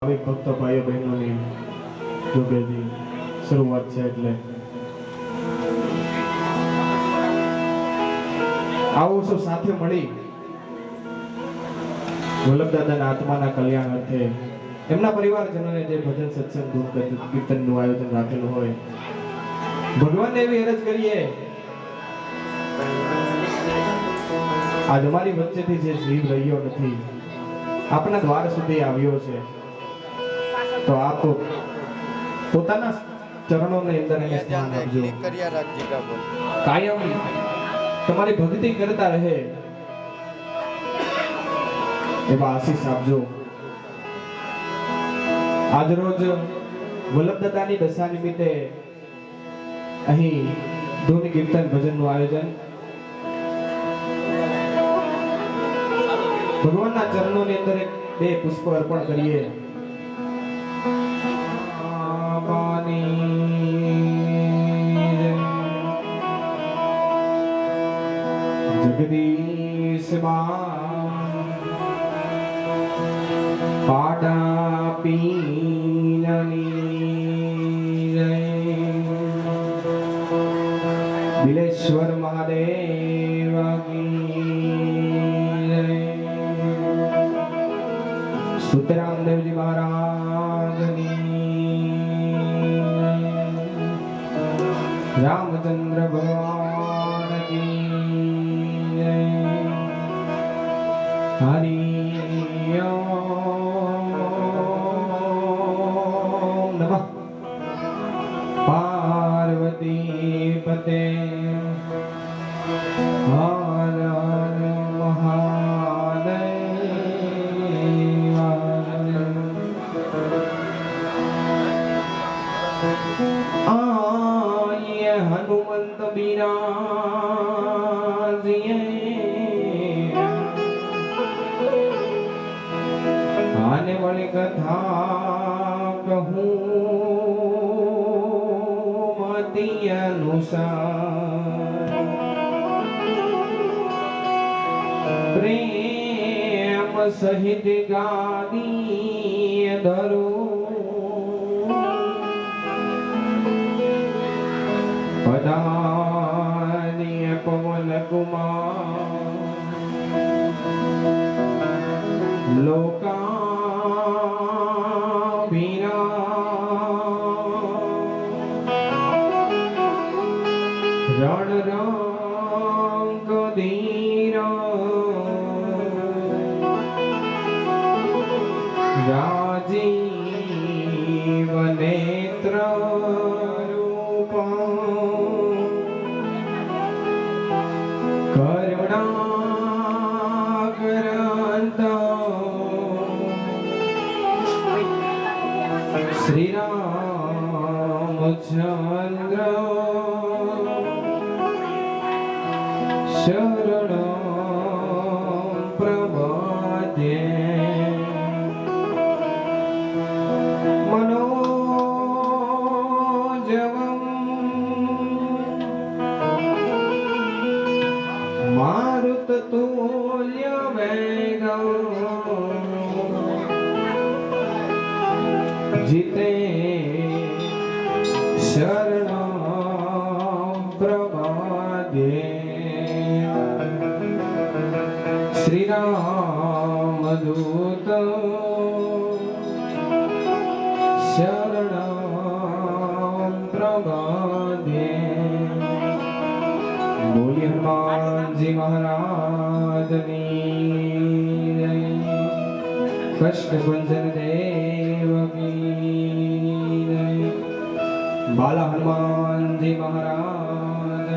ભાવિક ભક્તો ભાઈઓ બહેનોની જોગેથી શરૂઆત છે એટલે આવો સૌ સાથે મળી વલ્લભદાદાના આત્માના કલ્યાણ અર્થે એમના પરિવારજનોને જે ભજન સત્સંગ ધૂન કીર્તનનું આયોજન રાખેલું હોય ભગવાનને એવી અરજ કરીએ આજ અમારી વચ્ચેથી જે જીવ રહ્યો નથી આપણા દ્વાર સુધી આવ્યો છે તો આપ પોતાના ચરણોની અંદર એને સ્થાન આપજો કાયમ તમારી ભક્તિ કરતા રહે એવા આશીષ આપજો। આજ રોજ વલ્લભદાદાની દશા નિમિત્તે અહીં ધૂન કીર્તન ભજનનું આયોજન ભગવાનના ચરણોની અંદર બે પુષ્પ અર્પણ કરીએ। જગદીશ પાડા પીનની બિલેશ્વર મહાદેવ સુતરામદેવજી મહારાજની રામચંદ્ર ભગવાન કી હરિ ઓમ નમઃ પાર્વતી પતે હર હર મહાદેવ। आये हनुमंत बिराजिए आने वाली कथा कहूँ मति अनुसार प्रेम सहित गादी धरो पदानीय पवन कुमार लोकाभिराम रण रंग धीरा राजीव नेत्र श्री रामचंद्र शरण प्रभाते मनोजवम मारुततुल्य वेगम् जिते शरण प्रभाते श्री राम दूत शरण प्रभाते। बोलिए हनुमान जी महाराज की कष्ट भंजन देव की बाला हनुमान जी महाराज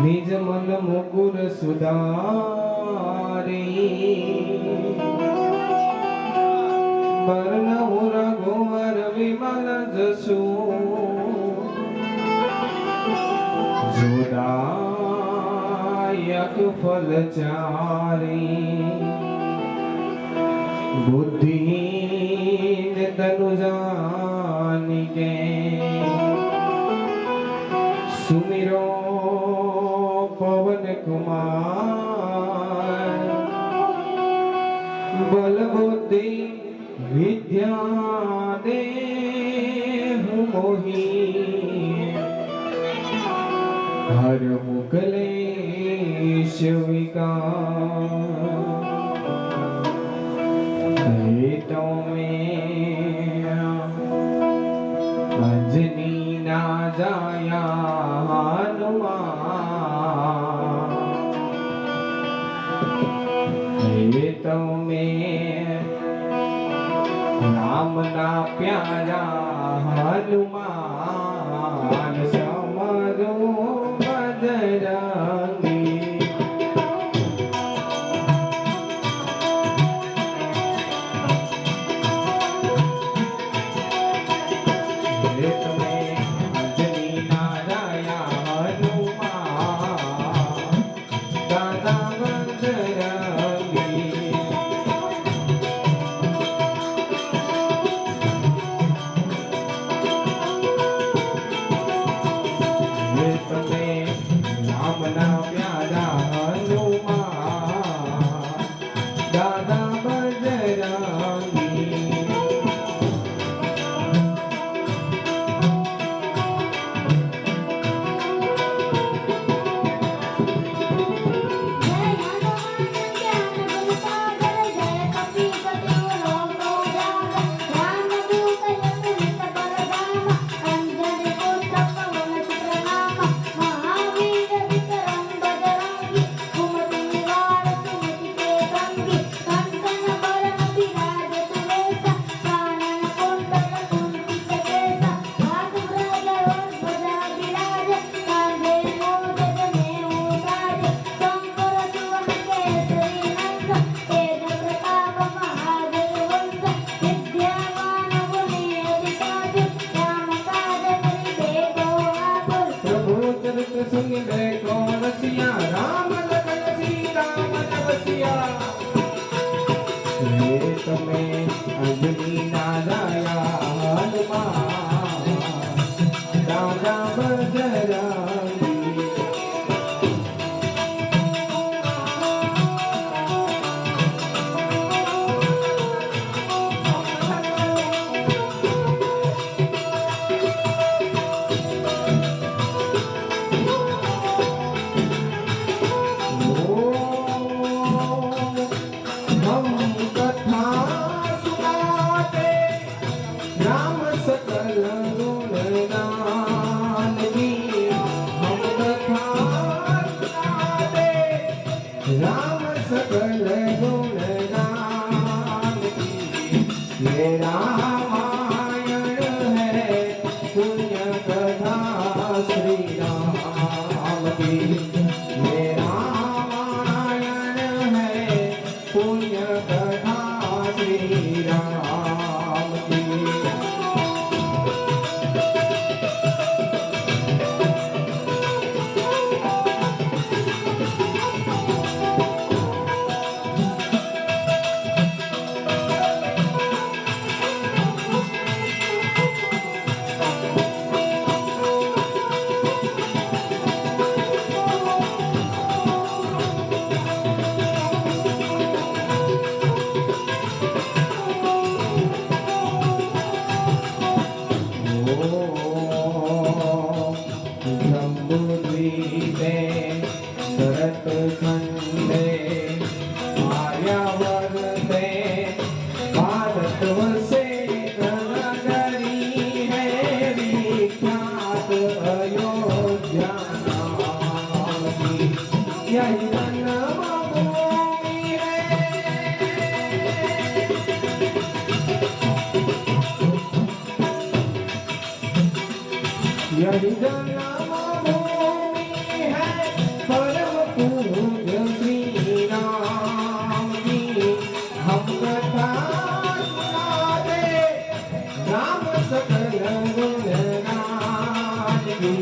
निज मन मुकुर सुधारी बरनहु रघुवर विमल जसु जोदायक फल चारी बुद्धिहीन तनु जानिके सुमिरो पवन कुमार बलबुद्धि विद्या दे मोही हर मुकलेश तो में अंजनी ना जाया हनुमान तो में राम ना प्यारा हनुमान समरो बजरंगी यही जन्म भूमि है परम पूज्य श्री राम की हम कथा सुनाते राम सकल गुण गान की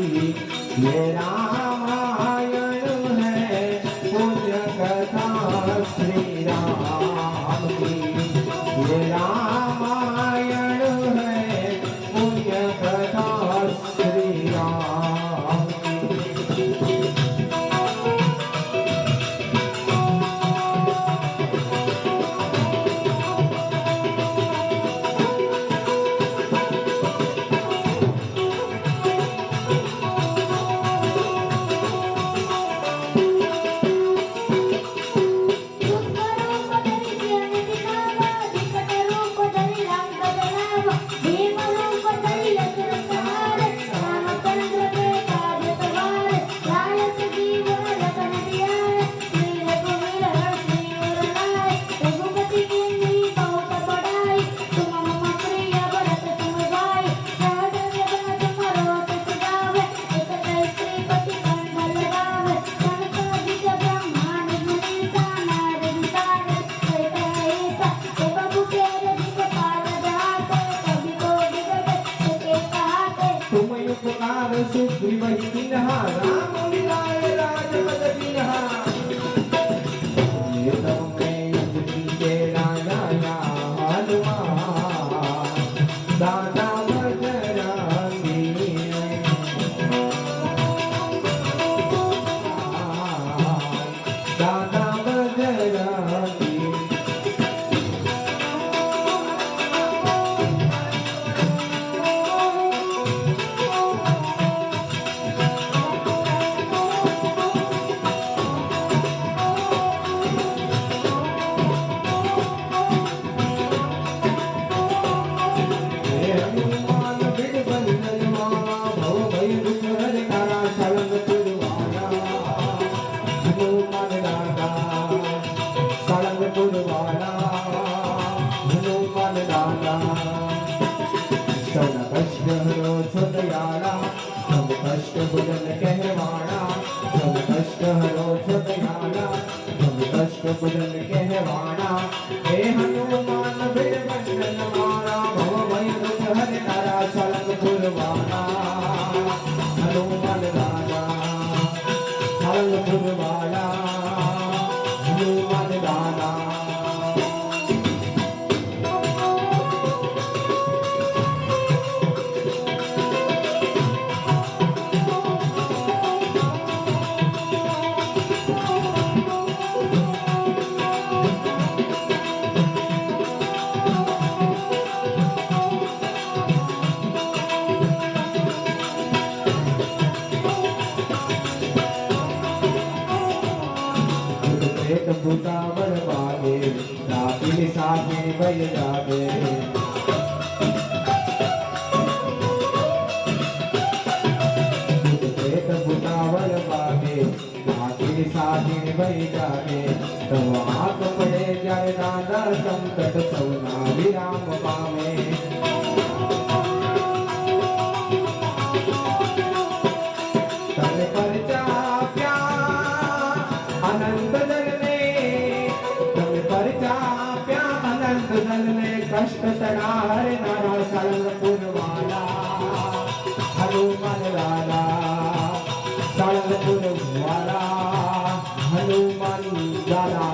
ये रामायण है पुण्य कथा श्री राम की ये रामायण है पुण्य कथा श्री राम की। वाला हनुमान दादा सौना कष्ट हरो छो दयाला सब कष्ट बुझन कहवाना सब कष्ट हरो छो दयाला सब कष्ट बुझन कहवाना हे हनुमान वीर बंदन मारा भव भय दुख हरि तारा चलन पुरवाना हनुमान दादा चलन पुरवाना हनुमान दादा भूतावर बागे रातिल साथे भय जागे प्रेत भूतावर बागे रातिल साथे भय जागे तब आंख पड़े जाए दादा संकट सौना विराम पावे तन पर चाप्या आनंद दल में कष्ट तड़ा हरे नारा सालंगपुर वाला हनुमान लाला सालंगपुर वाला हनुमान लाला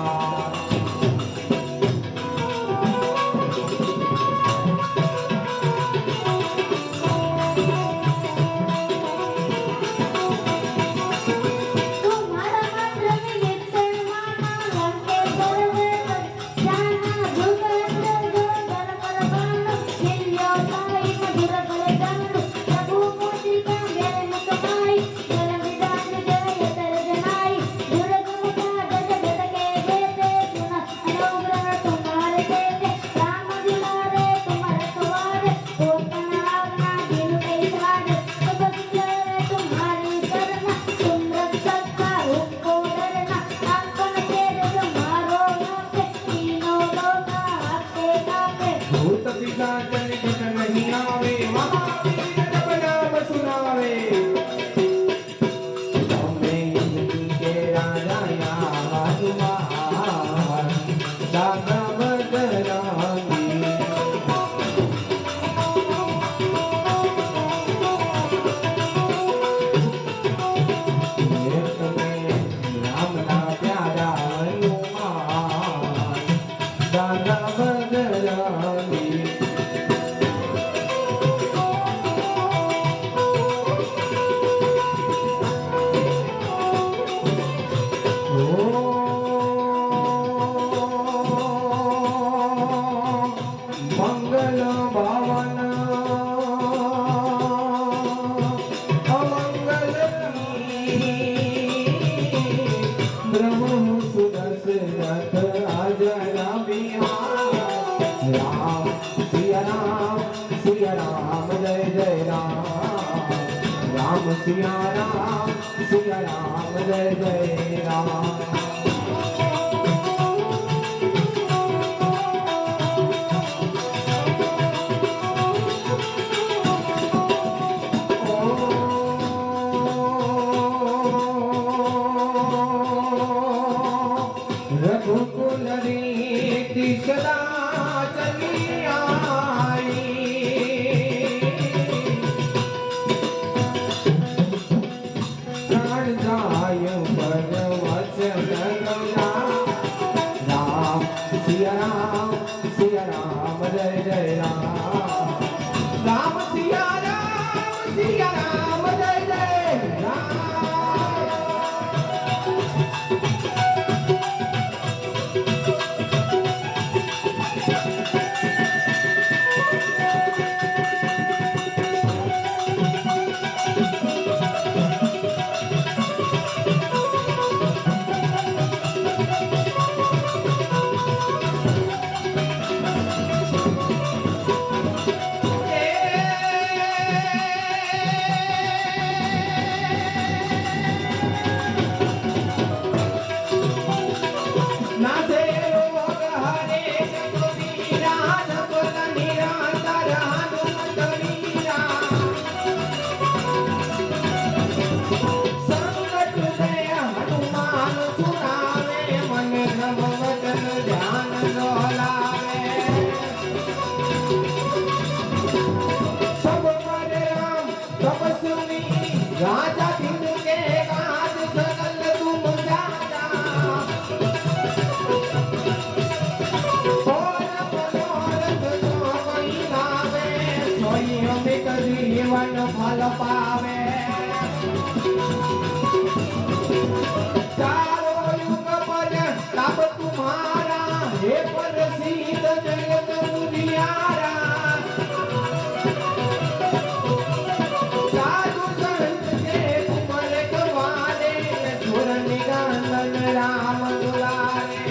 सिया राम जय जय राम रघुकुल रीति सदा चली आई प्राण जाय पर वचन गंगा राम सिया राम जय जय राम राम सिया राम जय जय राम પાવે ચારો યુગ પર તાપ તુમારા હે પરસીદ જગત મુનિયારા સાધુ સંત કે તુમર ગવારે સુર નિગંદન રામ દુલારે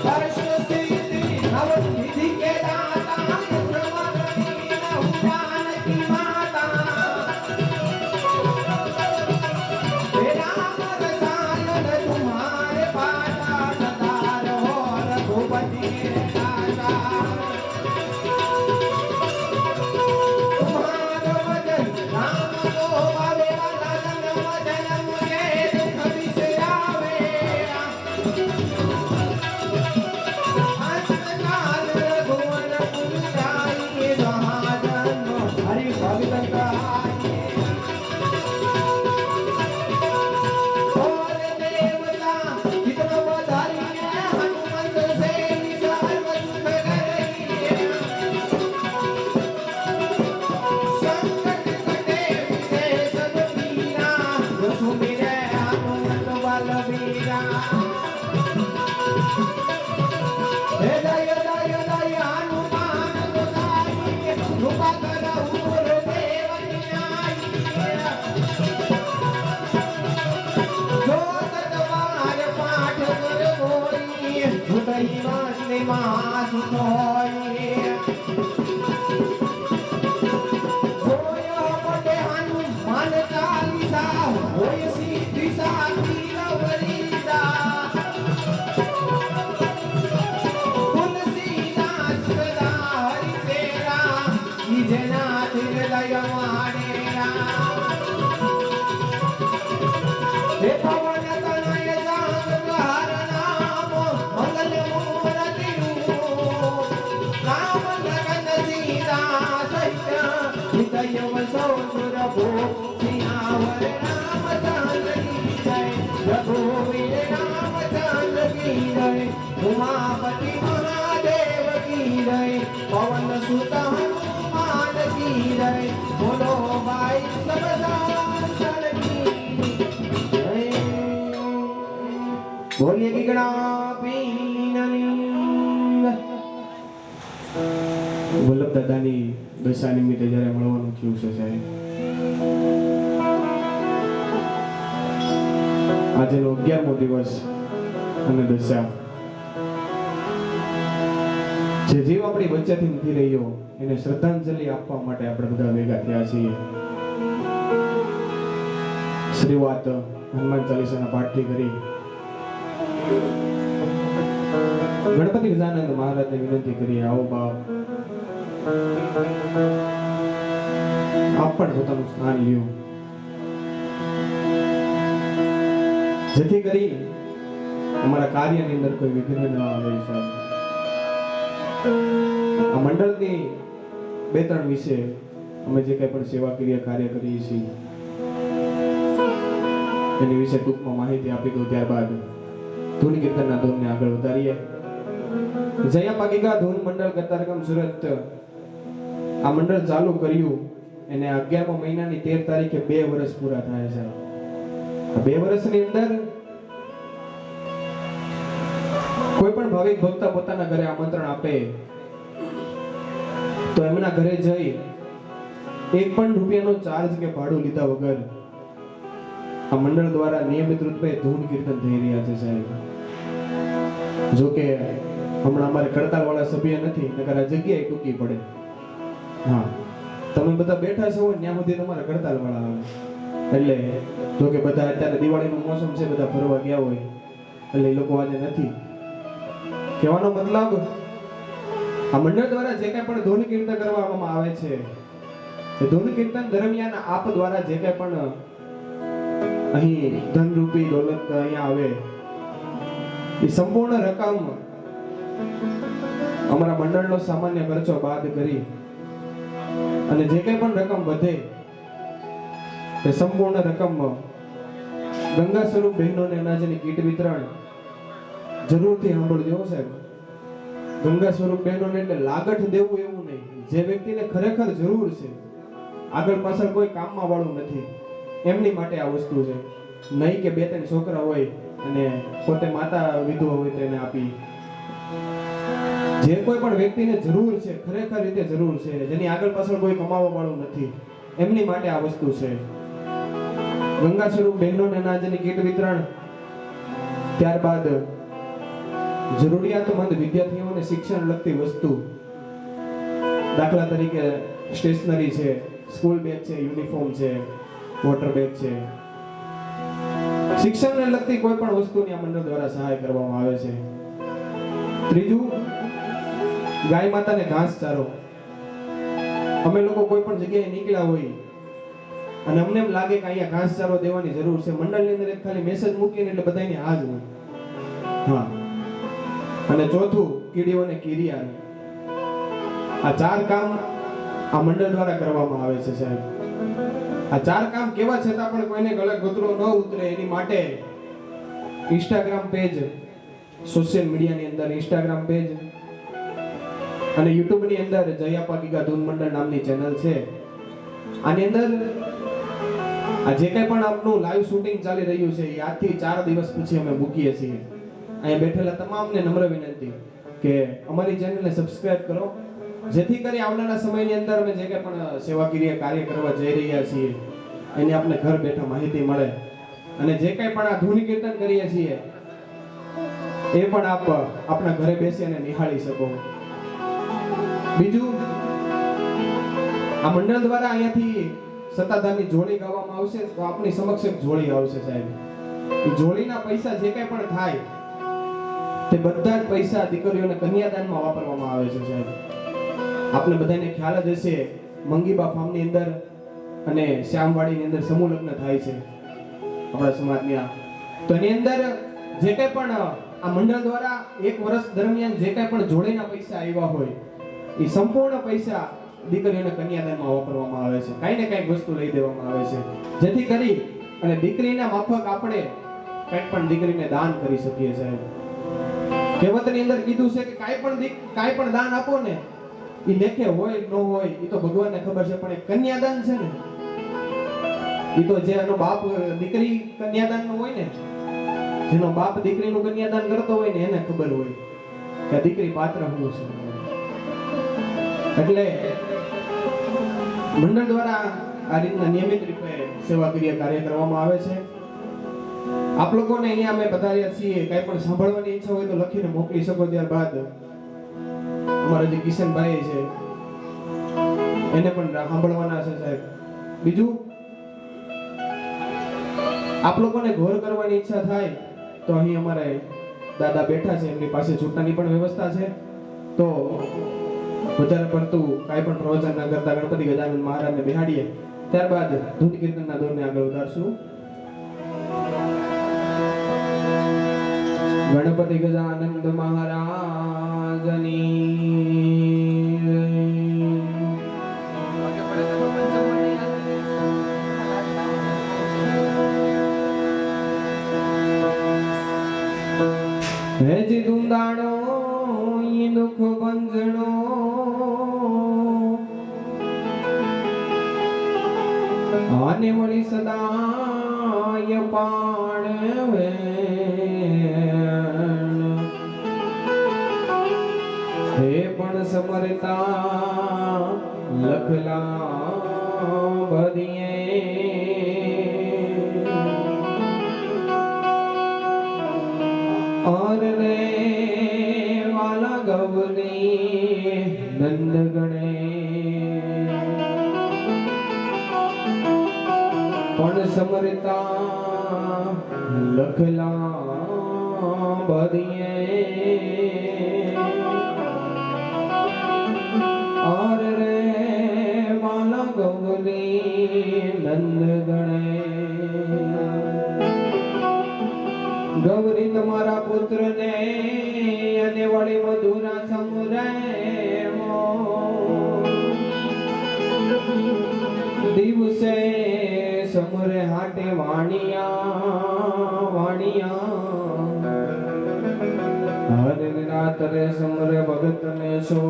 હર્ષ સિદ્ધિ નવ નિધિ કે દાતા શ્રવણી નહુમાન કી માતા હે રામ રસાયન તુમ્હારે પાટા સદા રહો રઘુપતિ કે दाता तुम्हारो भजन राम को पावे वाला जन्म जन्म के दुख बिसरावे अंतकाल रघुवर पुर जाई महाजन्म हरि भक्त कहाई और देवता जितना बधाई हनुमंत से सर्व सुख करई संकट कटे विदेश पीरा जो सुमिरे हनुमत बलबीरा हे दय दय दय हनुमान गोसाई कृपा करहु गुरुदेव न्यायी जो सतबार पाठ कर होई झुटई वास्ते महासुख होई જોયો પટે હનુમાન ચાલીસા હોય સિદ્ધિ સાથી નવરીસા તુલસીદાસ સદા હરિ તેરા નિજના હૃદય માણેરા હે પવન તનય સાંગ હર નામ મંગલ મૂરતિ રૂપ રામ લગન સીતા સહિત હૃદય વસો સુરભો સિયાવર રામચંદ્ર કી જય રઘુવીર રામચંદ્ર કી જય ઉમાપતિ મહાદેવ કી જય પવન સુત હનુમાન કી જય બોલો ભાઈ સબ સંતન કી જય બોલીએ કે ગણાપીનની વલ્લભ દાદાની દશા નિમિત્તે જ્યારે મળવાનું થયું છે સાહેબ આજનો 11મો દિવસ અને દશા જે જીવ આપણી વચ્ચેથી નથી રહ્યો એને શ્રદ્ધાંજલિ આપવા માટે આપણે બધા ભેગા થયા છીએ શરૂઆત હનુમાન ચાલીસાના પાઠથી કરી ગણપતિ ગજાનંદ મહારાજને વિનંતી કરીએ આવો બાપ આપ પણ પોતાનું સ્થાન લ્યો જેથી કરી અમારા કાર્યની અંદર કોઈ વિઘ્ન ન આવે સાહેબ આ મંડળની 2-3 વિશે અમે જે કંઈ પણ સેવા ક્રિયા કાર્ય કરીએ છીએ એની વિશે ટૂંકમાં માહિતી આપી દઉં ત્યારબાદ ધૂન કીર્તનના ધૂનને આગળ વધારીએ જયા પાગીગા ધૂન મંડળ કતારગામ સુરત આ મંડળ ચાલુ કર્યું એને 11મા મહિનાની 13 તારીખે 2 વર્ષ પૂરા થાય છે આ 2 વર્ષની અંદર કોઈ પણ ભાવિક ભક્ત પોતાના ઘરે આમંત્રણ આપે તો એમના ઘરે જઈ 1 પણ રૂપિયાનો ચાર્જ કે ભાડું લીધા વગર આ મંડળ દ્વારા નિયમિત રૂપે ધૂન કીર્તન થઈ રહ્યા છે સાહેબ જો કે હમણાં અમારે કડતાલ વાળા સભ્ય નથી નકર આ જગ્યાએ ટૂંકી પડે હા તમે બધા બેઠા છો ત્યાં સુધી તમારા કડતાલ વાળા આવે એટલે જો કે બધા અત્યારે દિવાળીનું મોસમ છે બધા ફરવા ગયા હોય એટલે એ લોકો આજે નથી કહેવાનો મતલબ આ મંડળ દ્વારા જે કંઈ પણ ધૂન કીર્તન કરવામાં આવે છે એ ધૂન કીર્તન દરમિયાન આપ દ્વારા જે કંઈ પણ અહીં ધનરૂપી દોલત અહીંયા આવે એ સંપૂર્ણ રકમ અમારા મંડળનો સામાન્ય ખર્ચો બાદ કરી અને જે કંઈ પણ રકમ વધે એ સંપૂર્ણ રકમ ગંગા સ્વરૂપ બહેનોને અનાજની કીટ વિતરણ જરૂરથી સાંભળજો સાહેબ ગંગા સ્વરૂપ બહેનોને એટલે લાગઠ દેવું એવું નહીં. જે વ્યક્તિને ખરેખર જરૂર છે, આગળ પાછળ કોઈ કામમાં વાળું નથી, એમની માટે આ વસ્તુ છે. નહીં કે બે ત્રણ છોકરા હોય અને પોતે માતા વિધવા હોય તો એને આપી. જે કોઈ પણ વ્યક્તિને જરૂર છે, ખરેખર રીતે જરૂર છે, જેની આગળ પાછળ કોઈ કમાવા વાળું નથી, એમની માટે આ વસ્તુ છે. ગંગા સ્વરૂપ બહેનોને અનાજની કીટ વિતરણ, ત્યારબાદ જરૂરિયાતમંદ વિદ્યાર્થીઓને શિક્ષણ લગતી વસ્તુ, દાખલા તરીકે સ્ટેશનરી છે, સ્કૂલ બેગ છે, યુનિફોર્મ છે, વોટર બેગ છે, શિક્ષણને લગતી કોઈ પણ વસ્તુની આ મંડળ દ્વારા સહાય કરવામાં આવે છે. ત્રીજું, ગાય માતાને ઘાસચારો. અમે લોકો કોઈ પણ જગ્યાએ નીકળ્યા હોય અને અમને એમ લાગે કે અહીંયા ઘાસચારો દેવાની જરૂર છે, મંડળની અંદર એક ખાલી મેસેજ મૂકીને એટલે બધાને આ જ હોય. હા. અને ચોથું, કીડીઓને કીરિયા. આ 4 કામ આ મંડળ દ્વારા કરવામાં આવે છે સાહેબ. આ 4 કામ કેવા છતાં પણ કોઈને ગળે ગોતરો ન ઉતરે એની માટે ઇન્સ્ટાગ્રામ પેજ, સોશિયલ મીડિયાની અંદર ઇન્સ્ટાગ્રામ પેજ અને યુટ્યુબ ની અંદર જયાપા ગીગા ધૂન મંડળ નામની ચેનલ છે. આની અંદર આ જે કંઈ પણ આપનું લાઈવ શૂટિંગ ચાલી રહ્યું છે એ આજથી 4 દિવસ પછી અમે મૂકીએ છીએ. અહીંયા બેઠેલા તમામને નમ્ર વિનંતી કે અમારી ચેનલને સબસ્ક્રાઇબ કરો, જેથી કરી આવનારા સમયની અંદર અમે જે કંઈ પણ સેવાકીય કાર્ય કરવા જઈ રહ્યા છીએ એની આપણે ઘર બેઠા માહિતી મળે. અને જે કંઈ પણ આ ધૂન કીર્તન કરીએ છીએ એ પણ આપ આપણા ઘરે બેસીને નિહાળી શકો. બીજું, આ મંડળ દ્વારા અહીંયાથી સત્તાધારની જોડી ગાવામાં આવશે તો આપની સમક્ષ એક જોડી આવશે સાહેબ. એ જોડીના પૈસા જે કંઈ પણ થાય તે બધા જ પૈસા દીકરીઓને કન્યાદાનમાં વાપરવામાં આવે છે સાહેબ. આપને બધાને ખ્યાલ જ હશે, મંગીબા ફાર્મની અંદર અને શ્યામવાડીની અંદર સમૂહ લગ્ન થાય છે આપણા સમાજની. તો એની અંદર જે કંઈ પણ આ મંડળ દ્વારા 1 વર્ષ દરમિયાન જે કંઈ પણ જોડીના પૈસા આવ્યા હોય એ સંપૂર્ણ પૈસા દીકરીઓને કન્યાદાનમાં વાપરવામાં આવે છે. કાંઈ ને કાંઈક વસ્તુ લઈ દેવામાં આવે છે, જેથી કરી અને દીકરીના માફક આપણે કંઈક પણ દીકરીને દાન કરી શકીએ સાહેબ. કહેવતની અંદર કીધું છે કે કાંઈ પણ દાન આપો ને એ લેખે હોય ન હોય એ તો ભગવાનને ખબર છે, પણ એ કન્યાદાન છે ને એ તો જે એનો બાપ દીકરી કન્યાદાનનો હોય ને, જેનો બાપ દીકરીનું કન્યાદાન કરતો હોય ને એને ખબર હોય કે દીકરી પાત્ર શું છે. એટલે મંડળ દ્વારા આ રીતના નિયમિત રીતે સેવાકીય કાર્ય કરવામાં આવે છે. આપ લોકોને અહીંયા અમે પધાર્યા છીએ, કંઈ પણ સાંભળવાની ઈચ્છા હોય તો લખીને મોકલી શકો. ત્યારબાદ અમારા જે કિશનભાઈ છે એને પણ સાંભળવાના છે સાહેબ. બીજું, આપ લોકોને ઘોર કરવાની ઈચ્છા થાય તો અહીં અમારે દાદા બેઠા છે, એમની પાસે છૂટાની પણ વ્યવસ્થા છે. તો વધારે પડતું કાંઈ પણ પ્રવચન ના કરતા ગણપતિ ગજાનંદ મહારાજને બેહાડીએ, ત્યારબાદ ધૂન કીર્તનના દોરને આગળ વધારશું. ગણપતિ ગજાનંદ મહારાજની હેજી દુંદાણો ઈ દુઃખ બંધણો આને વળી સદાય પાણવે હે પણ સમરતા લખલા બદીએ और रे वाला गौरी नंद गणे पण समरता लखला बदिए और रे वाला गौरी नंद गणे गौरी तुम्हारा पुत्र ने અને વળી મધુરા સમરે દિવસે સમરે હાટે વાણિયા વાણિયા હર રાત્રે સમરે ભગત ને સો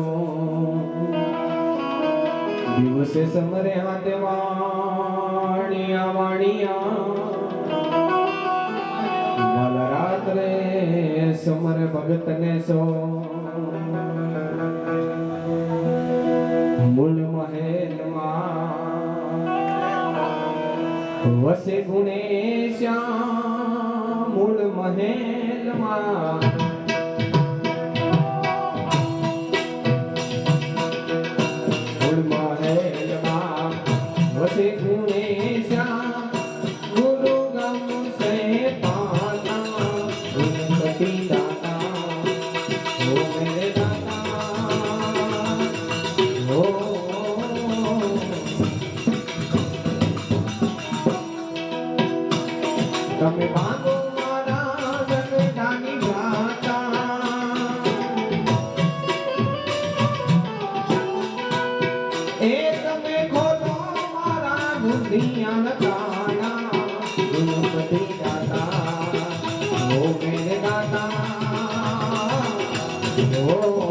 દિવસે સમરે હાથે વાણિયા વાણિયા રાત્રે સમરે ભગત ને સો મૂળ મહેલમાં વસે ગુણેશ્યા મૂળ મહેલમાં મૂળ મહેલમાં વસે ગુણેશ્યા ગુરુ ગમ સે પાતા ગુણપતિ દાતા ઓ મેરે દાતા ઓ તમે ભાગો મારા જગદાની ભ્રાતા એ તમે ખોલો મારા બુદ્ધિયાન કાના ગુણપતિ દાતા ઓ મેરે દાતા ઓ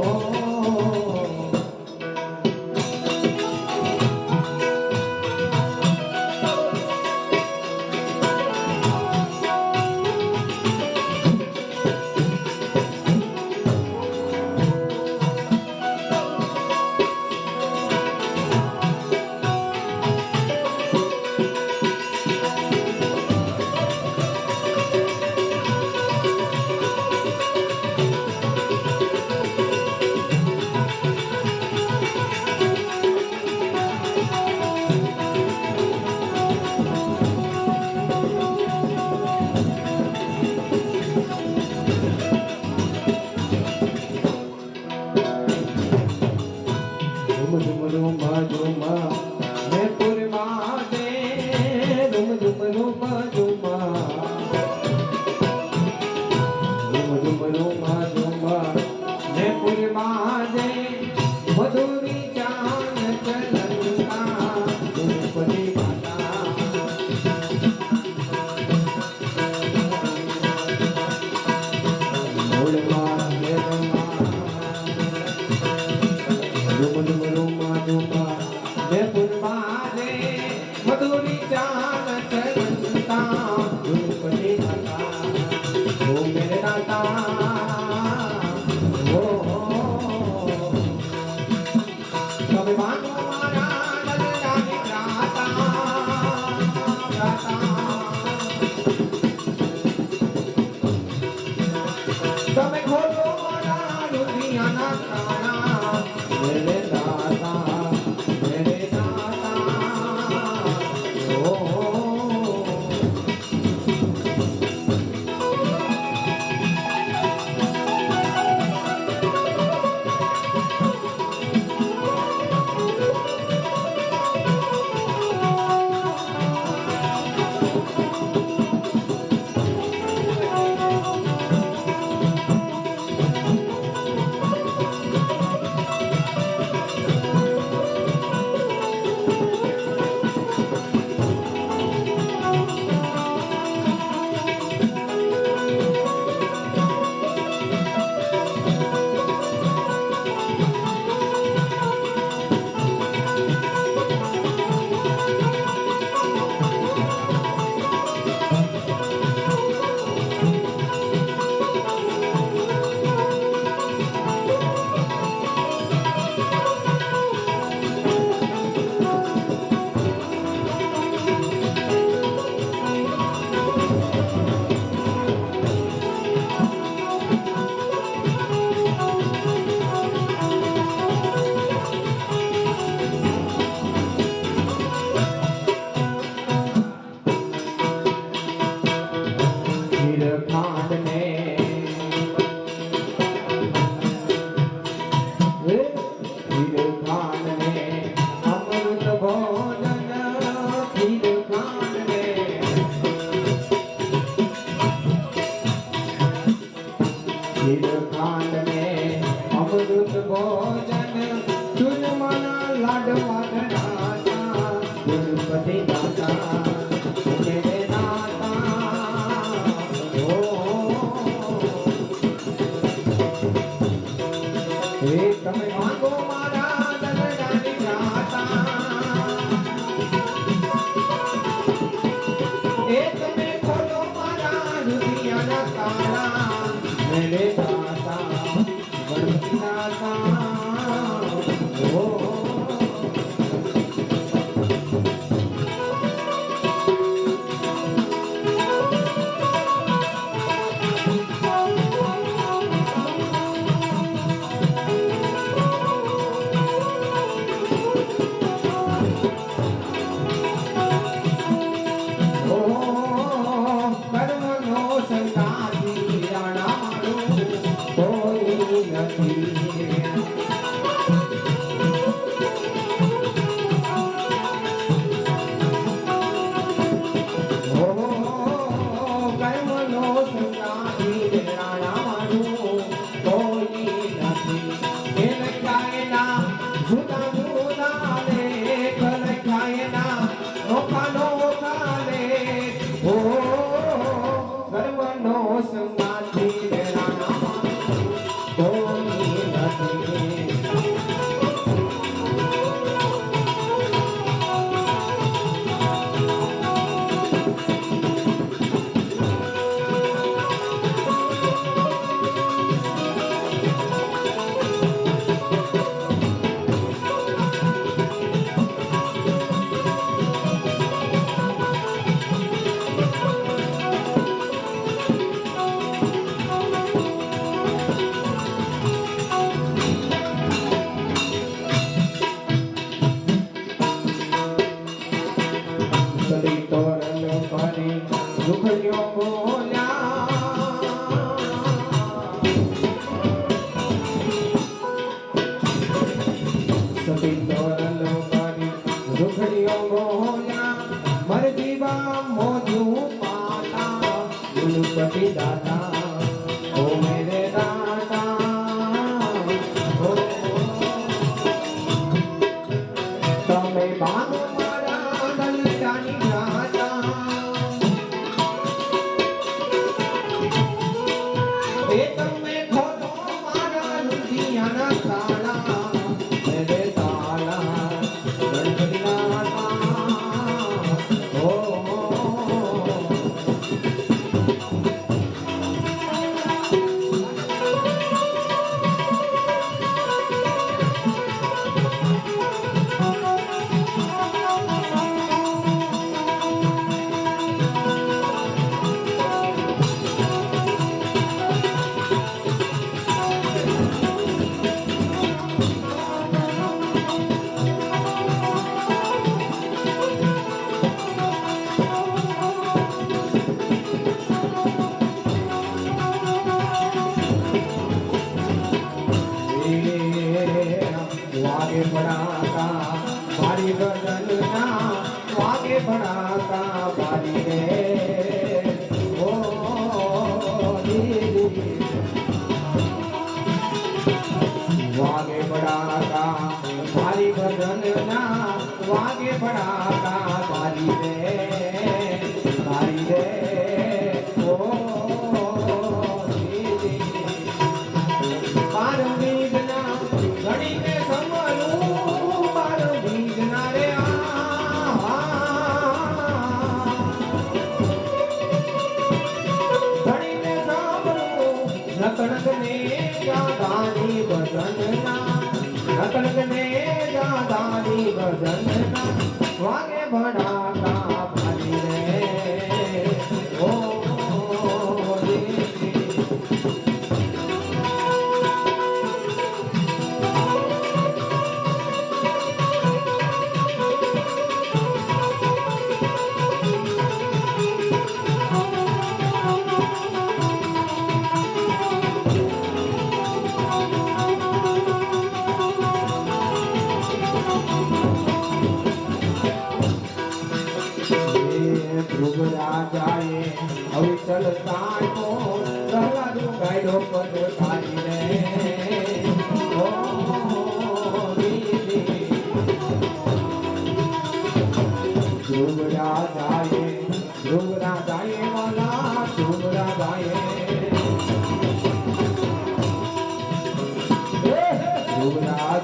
તમે માંગો મારા દલડાની રાતા એ તમે ખોલો મારા રુધિયાના તાળા મેરે દાતા ગણપતિ દાતા ઓ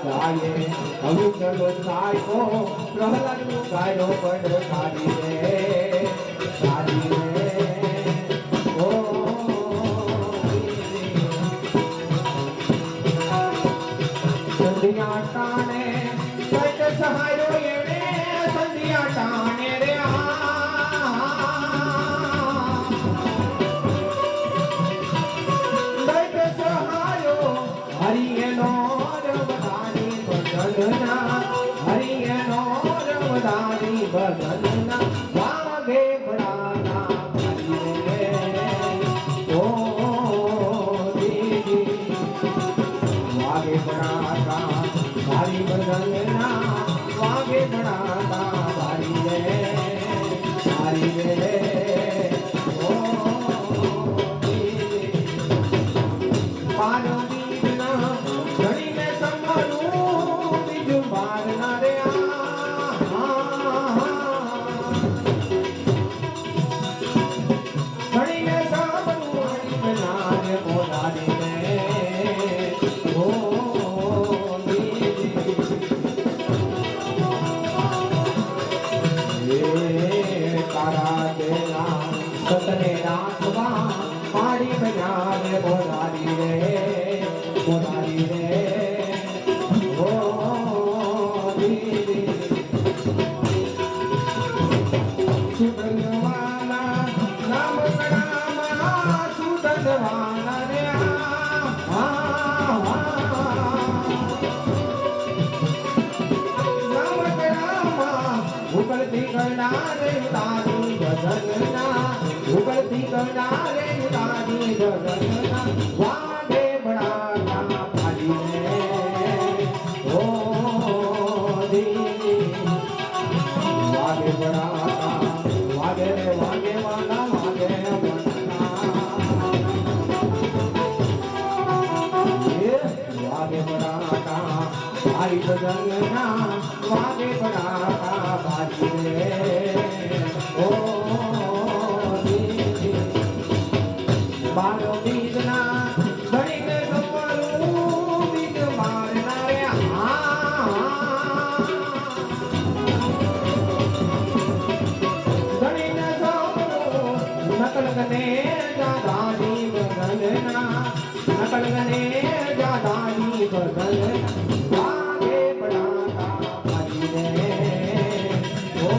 ગાયે હવે ચલો સાયકો પ્રહલાદનું ગાયો બડો સારી રે ઓ સંધિયા ટાણે કઈક સહાયો એણે સંધિયા ટાણે રે હરિયનો રવદાની બદલના હરિયનો રવદાની બદલના વાગે ભરાના હરિયે ઓ દીદી વાગે ભરાતા મારી બદલના વાગે ભરાતા મારી રે ઓ દીદી પાનો સતને રાખવા મારી બજાર બોલારી રે ઓ દીદી સુધનવાલા નામ કડામાં સુધનવાલા રે નામ કડામાં ઉકળતી કરનારે તારી ભજનના ઉકળતી કરનારે તારી ભજનના વાગે ભડાકા ભાજી રે ઓ દીદી વાગે ભડાકા વાગે રે વાગે વાલા વાગે વાગે ભડાકા ભાઈ ભજનના વાગે ભડાકા ભાજી રે ઓ બારો બીજના ઘડીને સવારું બીજ મારના રે ઘડીને સવારું નકલ ગને જાદાની બદલના નકલ ગને જાદાની બદલના વાગે પડાકા ભાજી રે ઓ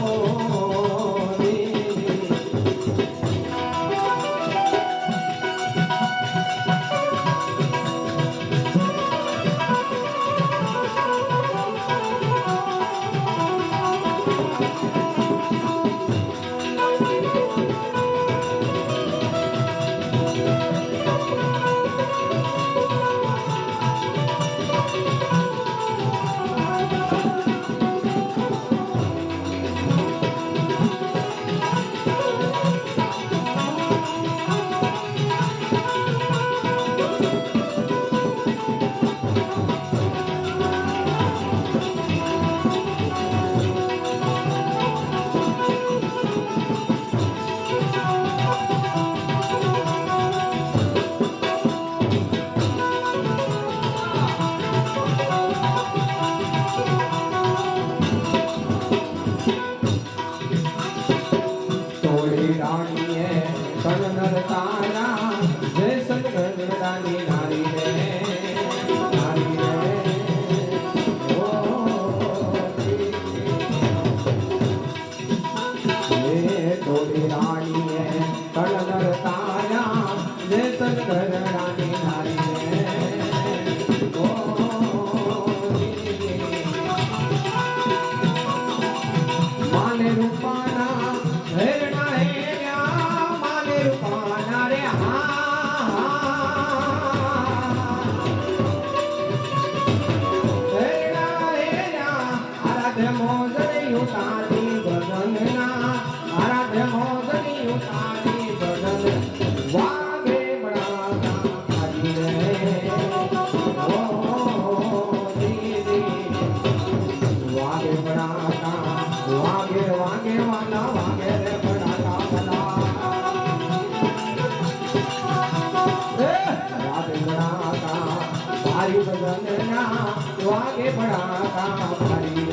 મારી ભજનના વાગે ભડાકા મારી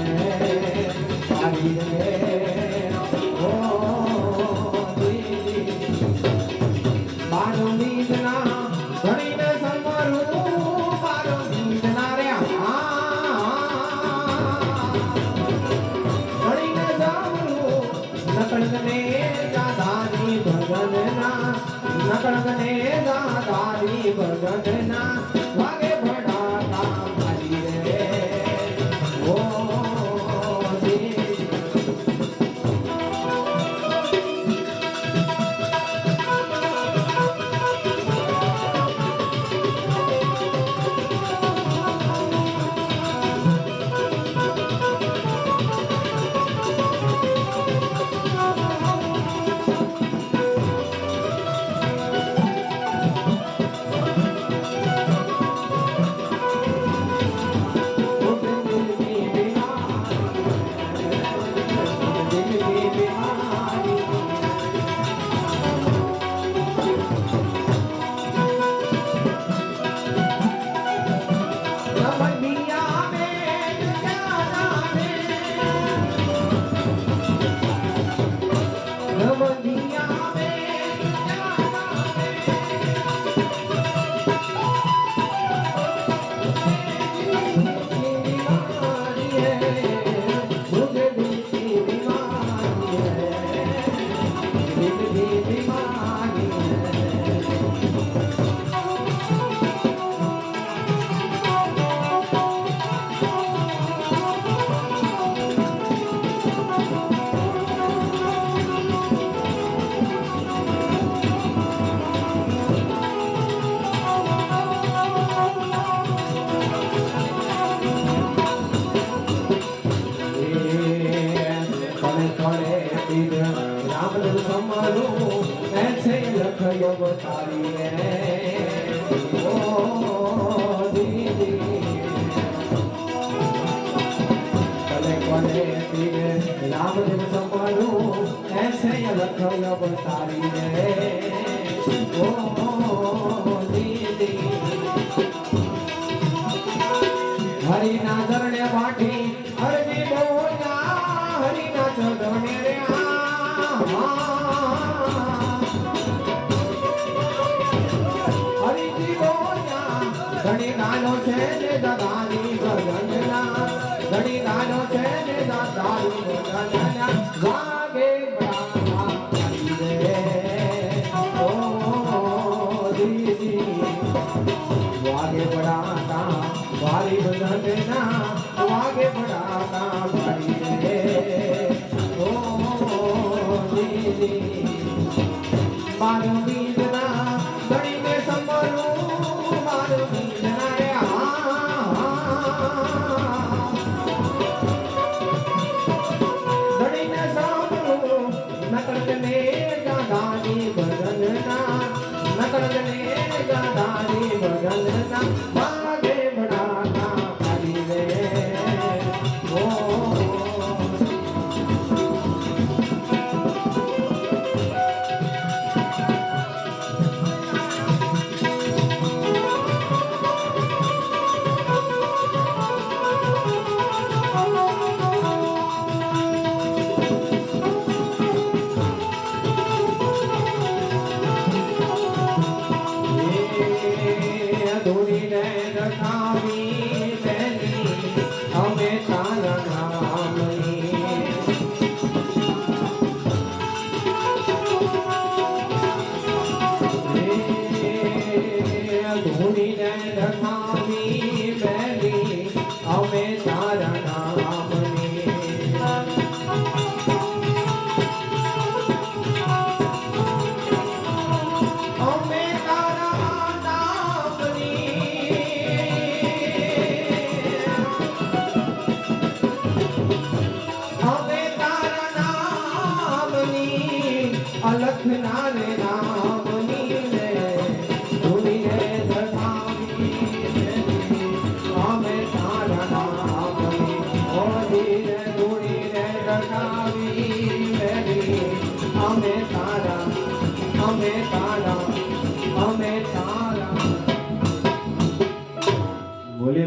રે ઓ મારો નીંદના ઘણીને સમરું મારો નીંદના રે ઘણીને સમરું નકળને દાદાની ભજનના નકળને દાદાની ભજનના વાગે ભડાકા મારી રે ઓ રામદેવ સંભાળું ऐसे લખયો બતારી રે ઓ દીદી હરિના ચરણે વાટી હરજી બોલ્યા હરિના ચરણે રે હરિજી બોલ્યા ઘણી ગાનો છે ને દાદાની ભજનના ઘણી ગાનો છે ને દાદાની ભજનના વાગે ભડાકા મારી રે ઓ દીદી વાગે ભડાકા મારી ભજનના વાગે ભડાકા મારી રે ઓ દીદી મારું બીજના ગણીને સમરું મારું બીજના રે ગણીને સમરું નકળને દાદાની ભજનના નકળને દાદાની ભજનના વાગે ભડાકા મારી રે ઓ અલખ નારે નામની રે ધૂની રે ધર્માવી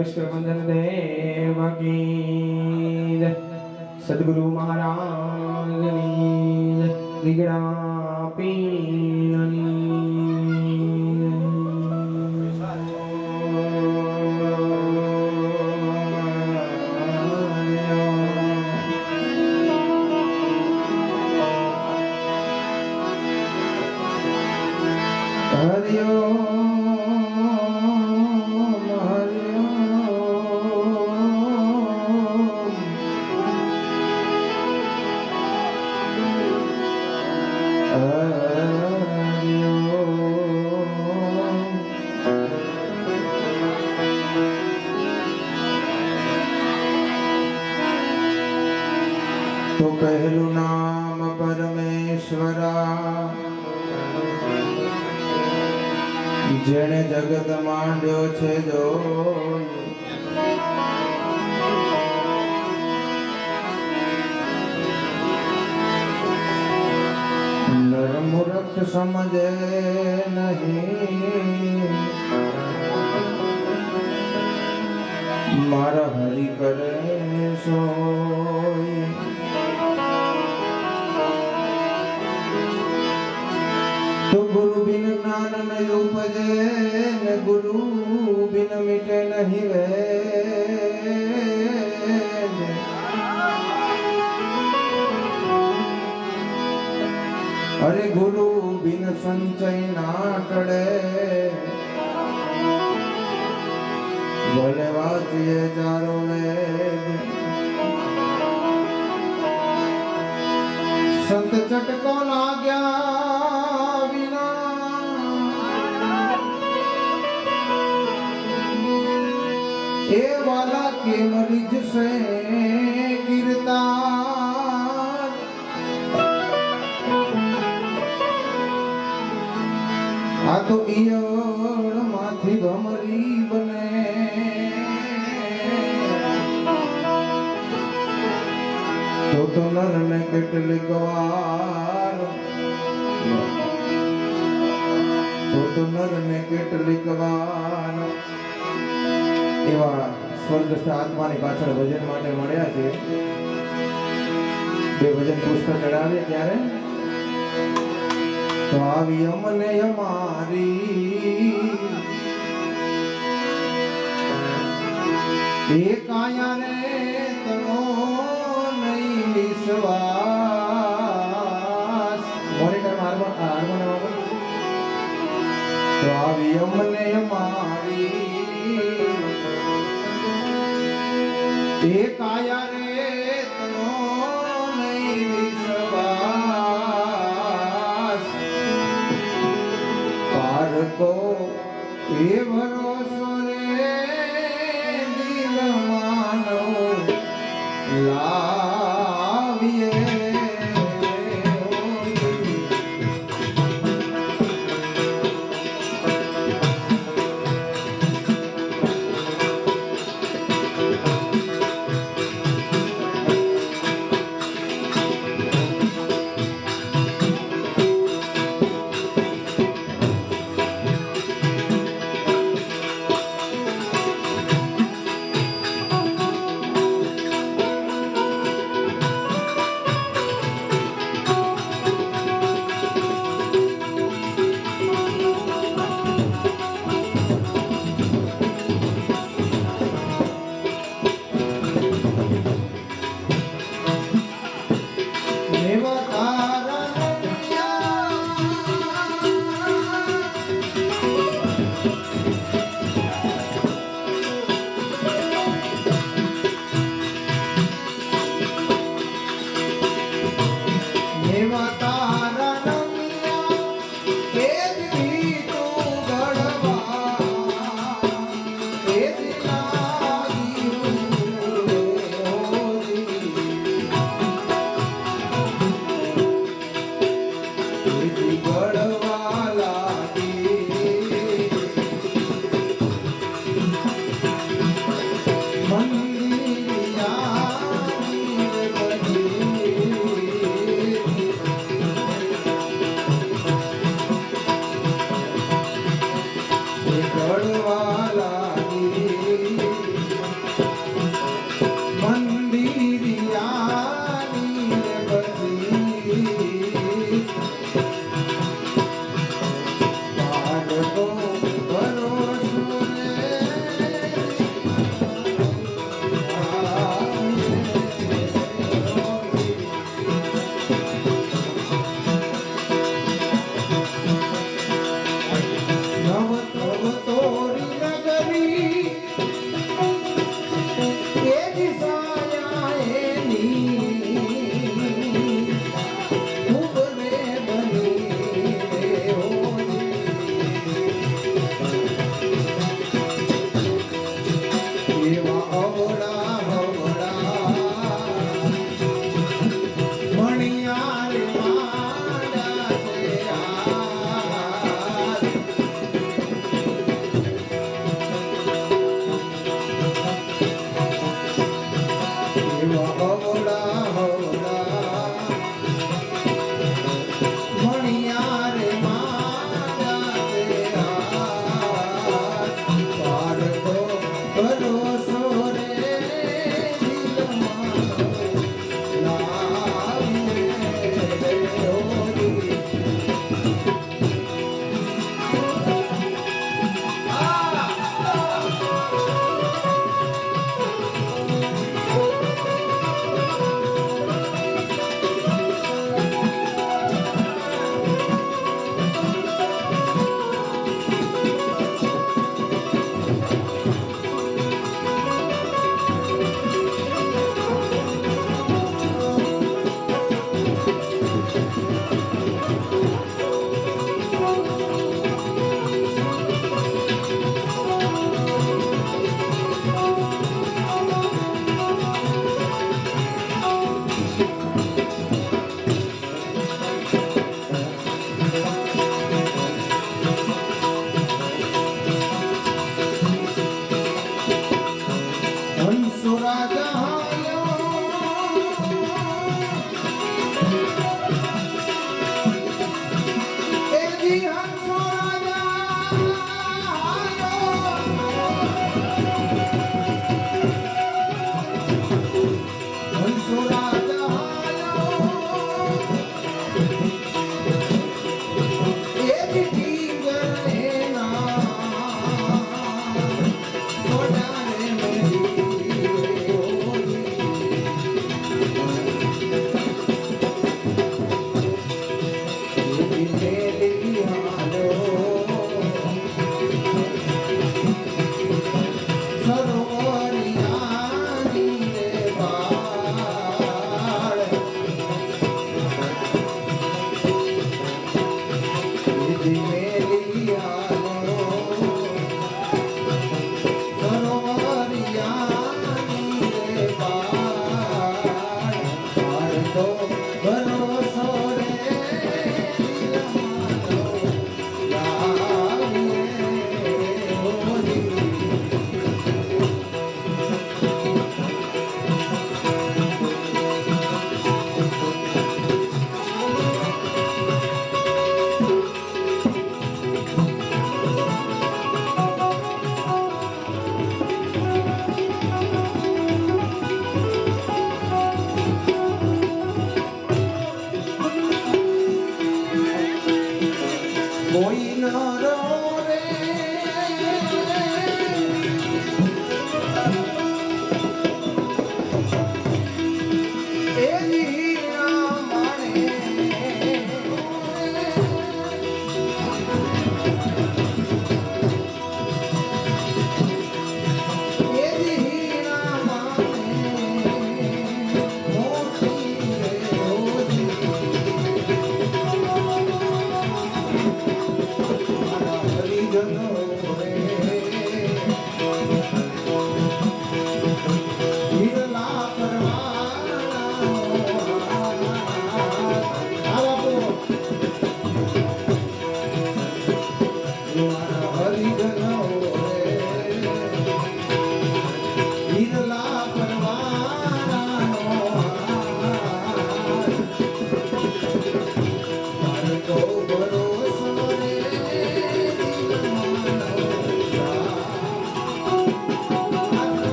કૃષ્ણ વંદન દેવ કી જય. સદગુરુ મહારાજની જય. વિગડા પીરની તો પહેલું નામ પરમેશ્વરા, જેણે જગત માંડ્યો છે જો નરમૂર્ખ સમજે નહીં, મારા હરિ કરે સોય. તો ગુરુ બિન જ્ઞાન નહીં ઉપજે ને ગુરુ બિન મીટે નહીં વેદ. અરે ગુરુ બિન સંચય ના ટળે, ભલે વાંચીએ ચારો વેદ. સંત ચટકો લાગ્યા વિના એ વાલા કે મરીજ સે કીર્તન. આ તો ઈયળ માંથી ભમરી બને, તો નર ને કેટલીક વાર, તો નર ને કેટલીક વાર એવા સ્વર્ગસ્થ આત્માની પાછળ ભજન માટે મળ્યા છે. બે ભજન પુષ્પ ચડાવીએ ત્યારે તો આવી અમને અમારી એ કાયા રે તનો નહીં વિશ્વાસ. મોનિટર હાર્મોનિયમ તો આવી અમને અમારી એ કાયા રે તનો નહીં વિશ્વાસ. પારકો એ ભરોસો રે દિલ માનો લાવીએ. પડવા લાગી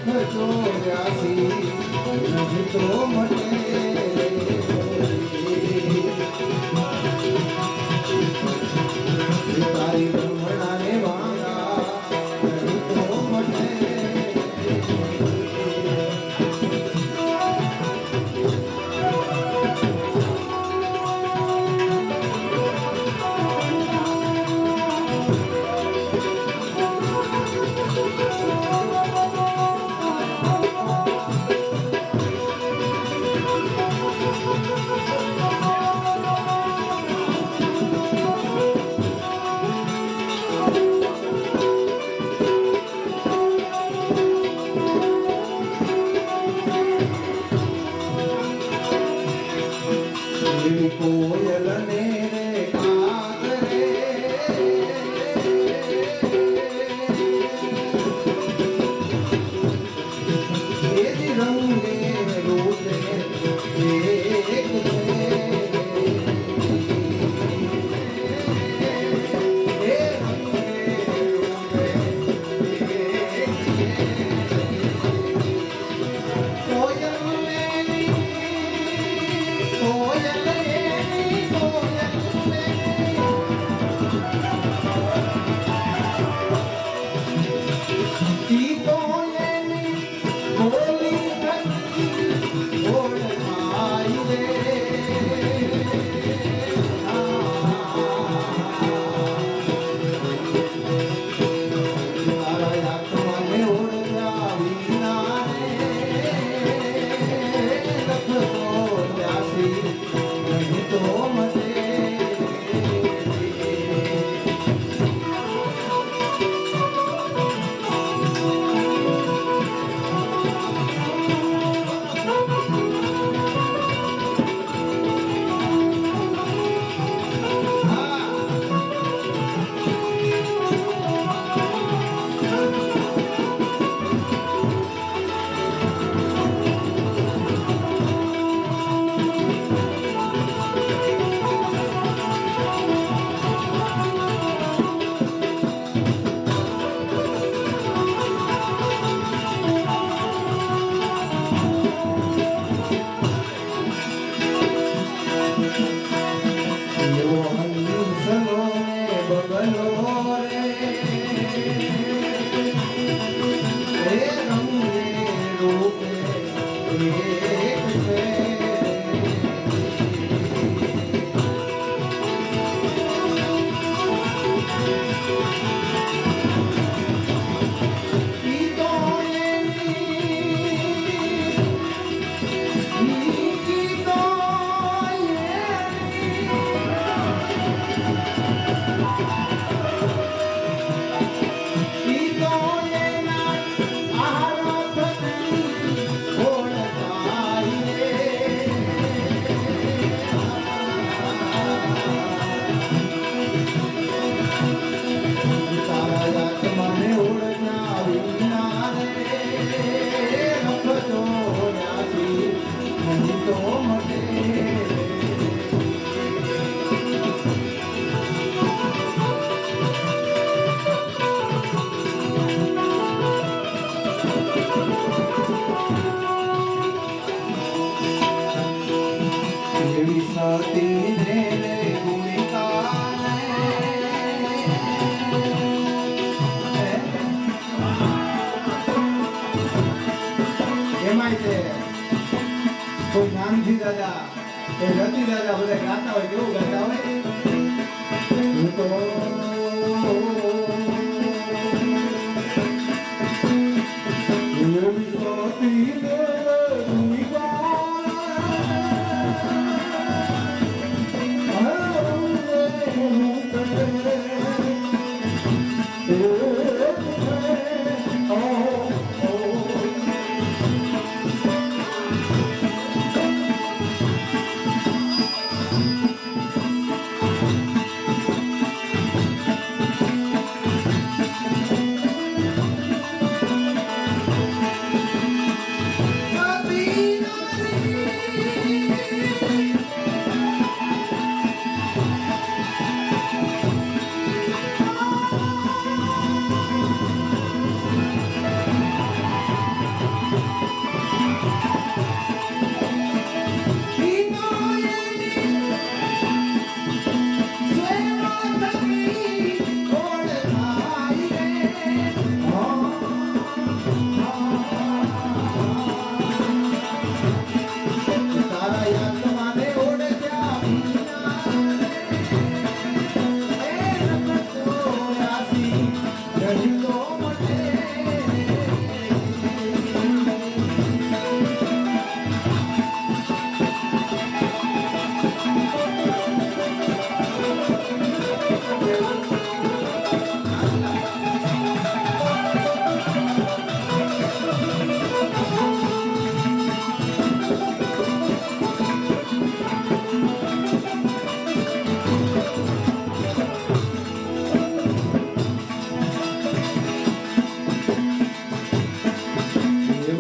ચોર્યાસી નથી તો મટે તારી બ્રહ્મણાને વાંગા નથી તો મટે કોયલને રે કાગરે એ રંગે રૂપે એક છે એ રંગે રૂપે કોઈ નાનજી દાદા કોઈ રતિ દાદા બધા ગાતા હોય કેવું ગાતા હોય હું તો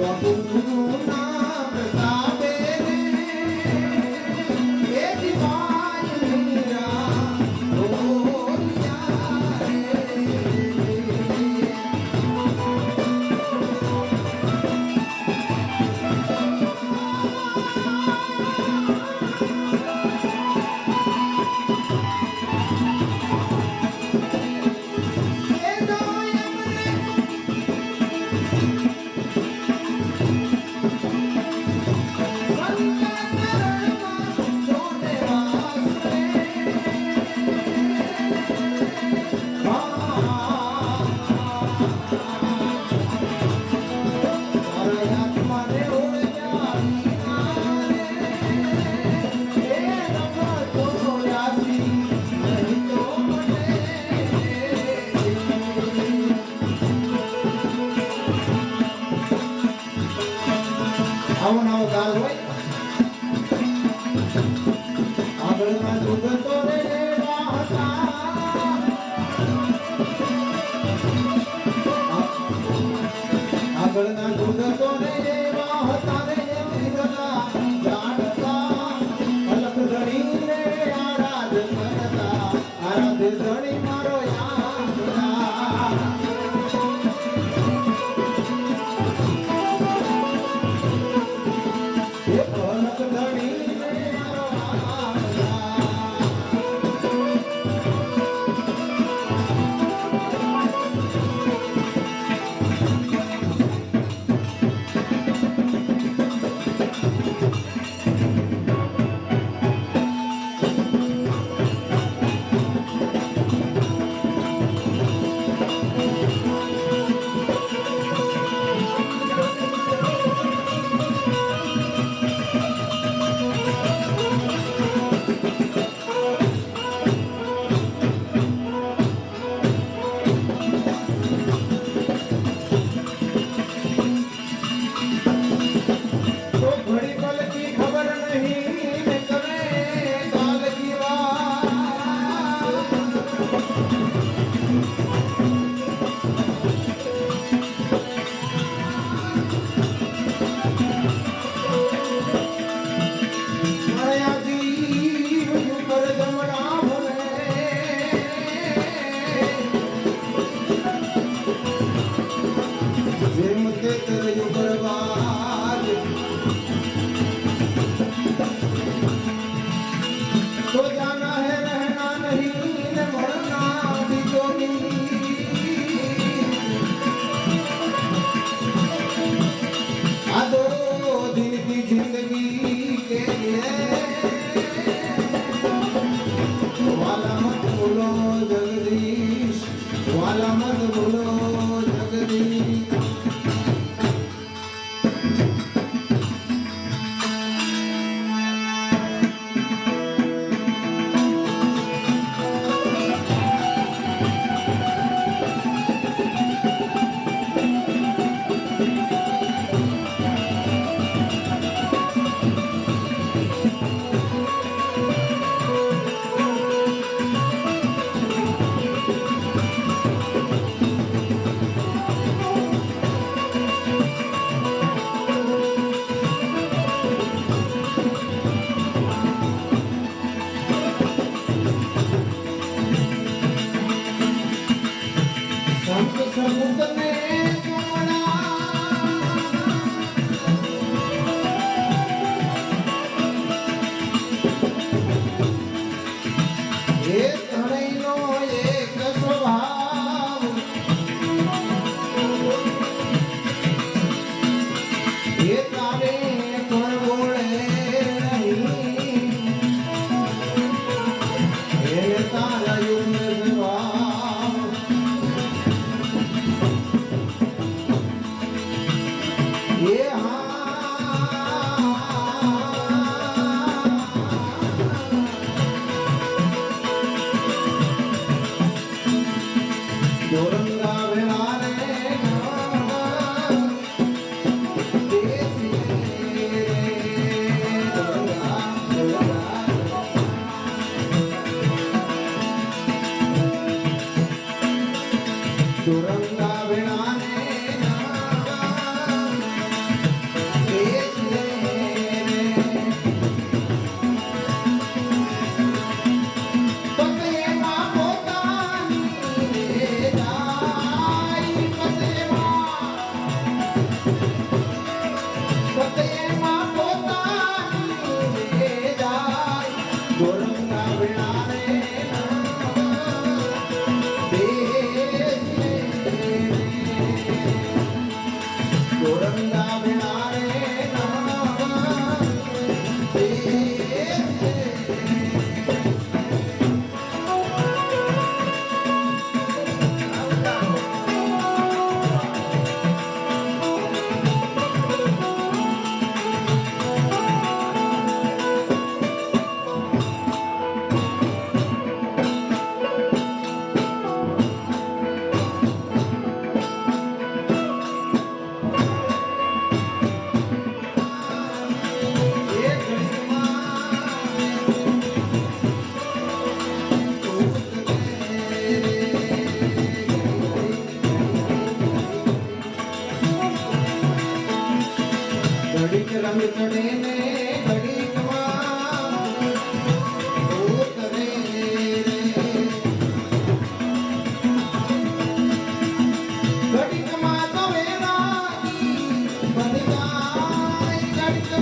બાપુનું નામ પ્રતાપે રે, એ દિવાય મીરા ઢોલિયા રે. આવો નવો ગાલ હોય આગળના દુર્ગતો રે વાહતા આગળના દુર્ગતો રે વાહતા રે વિરલા જાણતા અલખ ધણી રે આરાધ કરતા આરાધ ધણી મારો યાદરા એ અલખ ધણી રે મારો યાદરા तो घड़ी पल की खबर नहीं ने करे काल की माया जीव ऊपर जमना भले जेम के तेरे ऊपर बाज तो जाना है रहना नहीं न मरना भी तो नहीं आ दो दिन की जिंदगी के लिए वाला मत भूलो जगदीश वाला मत भूलो जगदीश संत समुद्र में कमला ये तणईनो एक स्वभाव ये तारे पण बोले नहीं ये तारा युग स्वभाव ये जोरंगा भेलारे जोरंगा भेलारे ગોરંગા વેળા રે નાવા ઘડીક રંગ ચડે ને ઘડીકમાં ઉતરે ઘડીકમાં તો વેરાગી બની જાય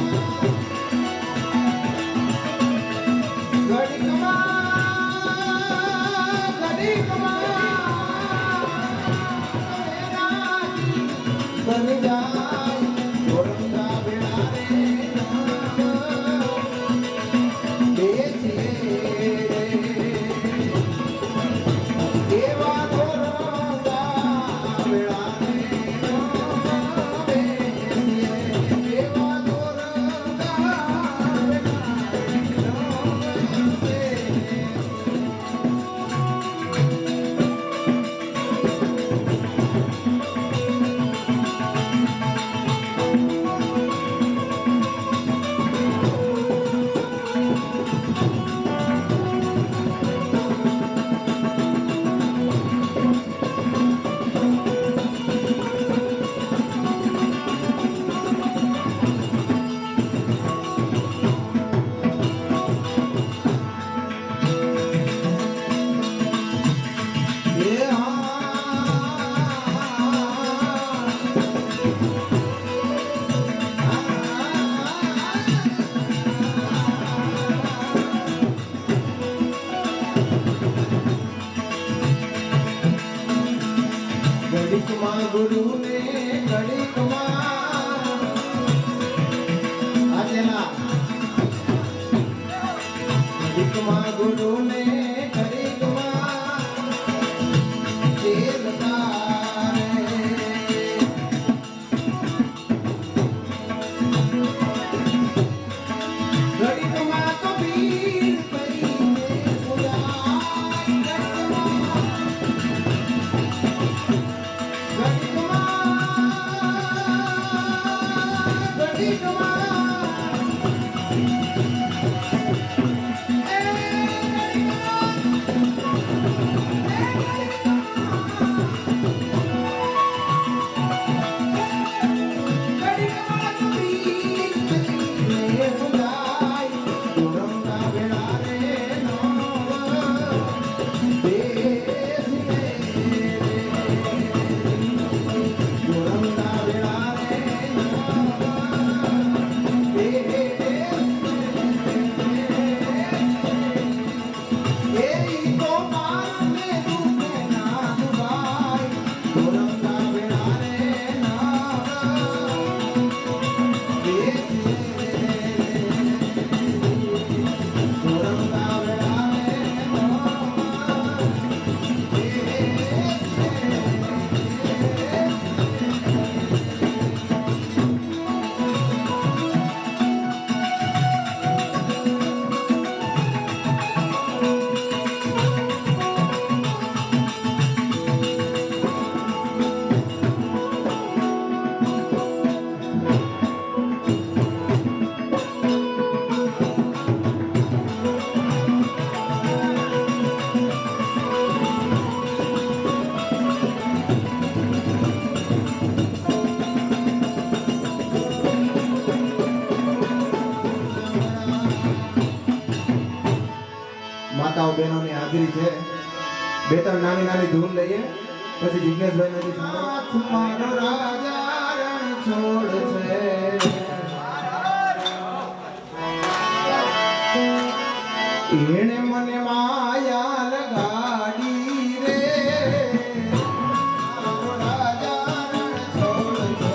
ઘડીકમાં વેરાગી બની જાય ગોરંગા વેળા રે નાવા બેસીએ એવા ગોરંગા વેળા રે નાવા બેસીએ એવા ગોરંગા વેળા રે નાવા બેસીએ ઘડીકમાં ગુરુને ઘડીકમાં આજેલા ઘડીકમાં ગુરુને ઘડીકમાં ચેલતા રે ઘડીકમાં તો પીર કરીને પૂજાય માતાઓ બહેનોની હાજરી છે બે ત્રણ નાની નાની ધૂન લઈએ પછી જિજ્ઞેશભાઈ નથી સાંભળો મારો રાજા રણ છોડ છે એને મને માયા લગાડી રે મારો રાજા રણ છોડ છે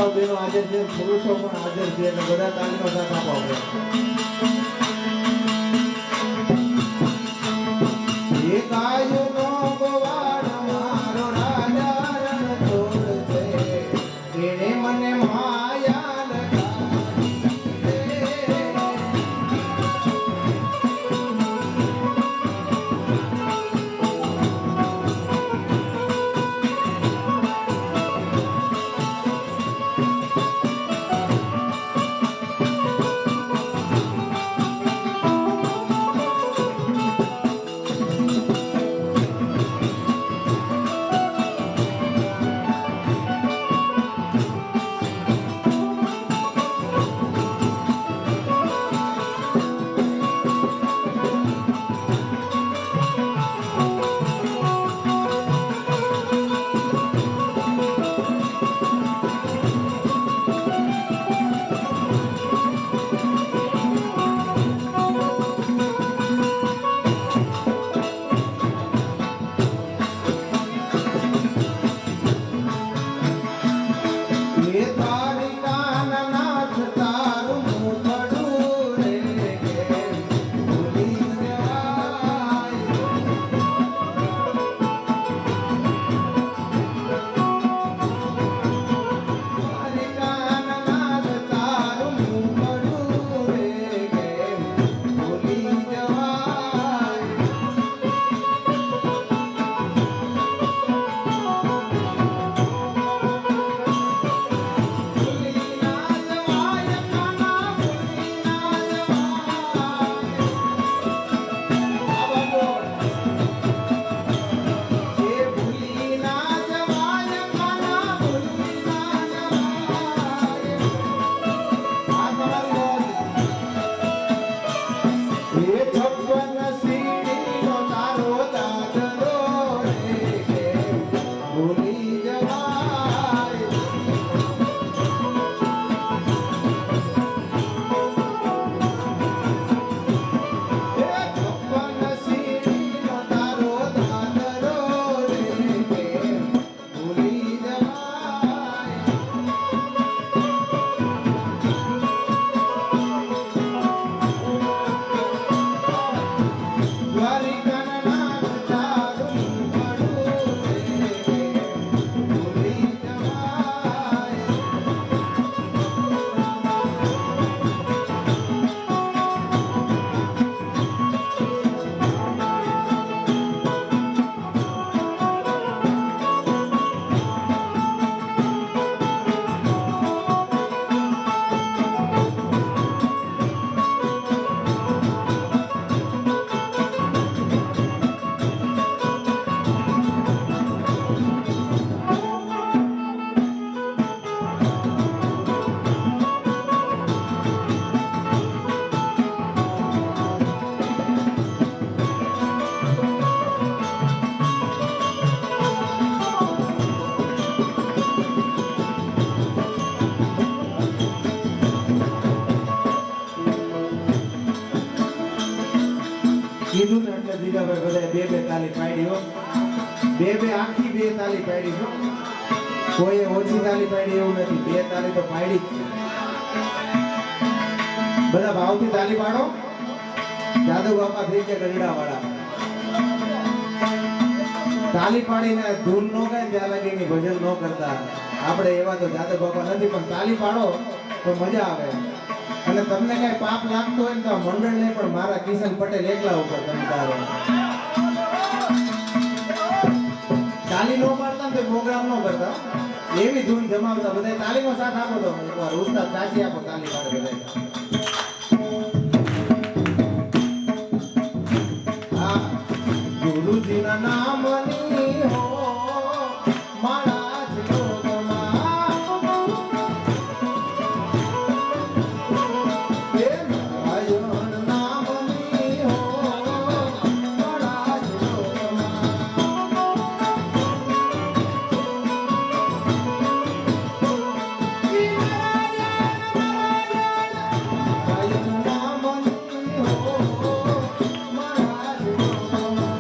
માતાઓ બહેનો હાજર છે, પુરુષો પણ હાજર છે, એટલે બધા તાલીનો સાથ આપો આપણે. એક આયુનો ગોવાળ મારો રાજા રણછોડ છે, એણે મને માયા લગાડી રે. એ તારી કાનનાથ તારું મુખડું રે કેમ ભૂલી જવાય. તારી કાનનાથ તારું મુખડું રે કેમ ભૂલી જવાય. ભૂલી ના જવાય કાના ભૂલી ના જવાય. આવા બોલ. એ ભૂલી ના જવાય કાના ભૂલી ના જવાય. આ તમારી વાત. એ છપ્પન સીડીનો તારો દાદરો રે કેમ ભૂલી જવાય. એ છપ્પન સીડીનો તારો દાદરો રે કેમ ભૂલી જવાય. દ્વારિકાનાથ તારું મુખડું રે કેમ ભૂલી જવાય. કીધું ને એટલે દીધાભાઈ બધાએ બે બે તાલી પાડી હો. બે આખી બે તાલી પાડી હો. કોઈએ ઓછી તાલી પાડી એવું નથી, બે તાલી તો પાડી જ છે. બધા ભાવથી તાલી પાડો. જાદુ બાપા થઈ ગયા ગરડા વાળા. તાલી પાડીને ધૂન નો ગાય ત્યાં લાગીને ભજન ન કરતા. આપણે એવા તો જાદુ બાપા નથી, પણ તાલી પાડો તો મજા આવે. અને તમને કઈ પાપ લાગતો હોય ને તો આ મંડળને પણ મારા કિશન પટેલ એકલા ઉપર તમે તારો. તાલી નો પાડતા ને તો પ્રોગ્રામ નો કરતા. એવી ધૂન જમાવતા બધા. તાલીનો સાથ આપો તો એકવાર ઉસ્તાદ સાચી આપો તાલી પાડે બધા. હા, ગુરુજીના નામની હો મારા જ લોકમાં. એ નારાયણ નામની હો મારા જ લોકમાં. નારાયણ નામની હો મારા જ લોકમાં.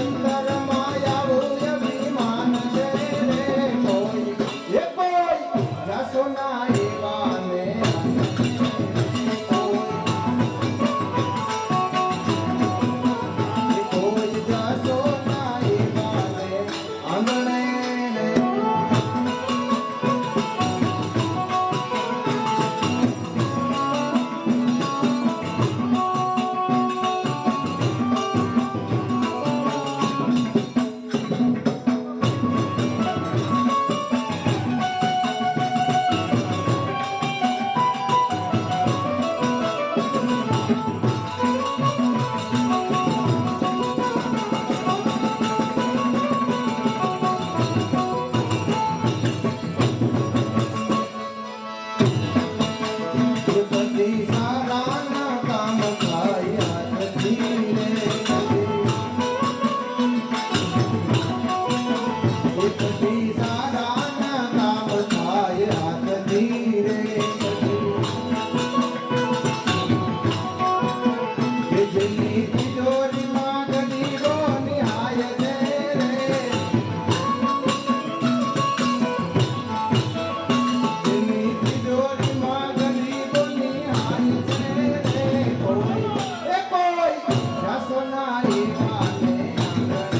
અંતરમાં આવું અભિમાન છે રે કોઈ એ કોઈ જાશો ના એવાને કોઈ જાશો ના એવાને આંગણે બધી સારાના કામ થાય હાથથી રે બધી સારાના કામ થાય હાથથી રે એ જેની તિજોરીમાં ગરીબો નિહાય છે રે જેની તિજોરીમાં ગરીબો નિહાય છે રે કોઈ એ કોઈ જાશો ના એવાને આંગણે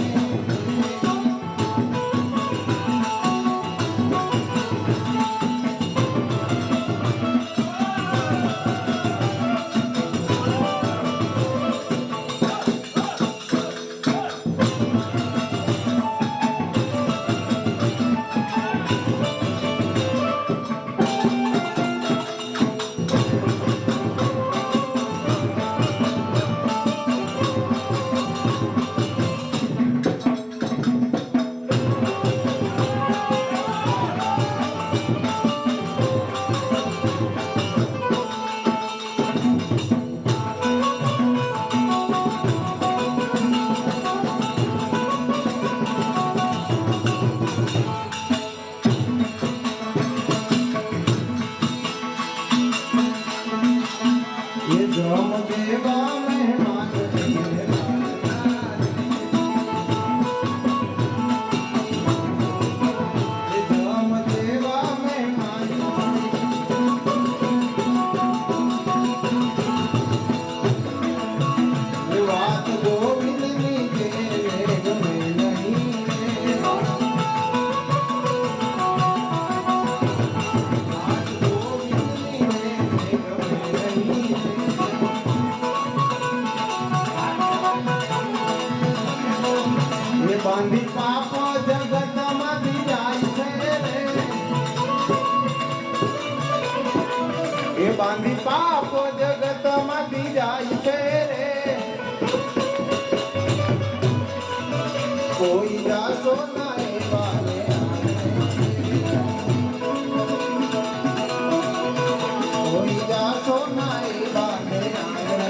ये जम देवा मेहमान ये जम देवा मेहमान ये बात गोविंदनी के वेग में नहीं है बात गोविंदनी के वेग में नहीं है ये बांधी पाप जगतમાંથી જાય છે રે એ બાંધી પાપ જગતમાંથી જાય છે રે કોઈ જાશો ના એવાને કોઈ જાશો ના એવાને આંગણે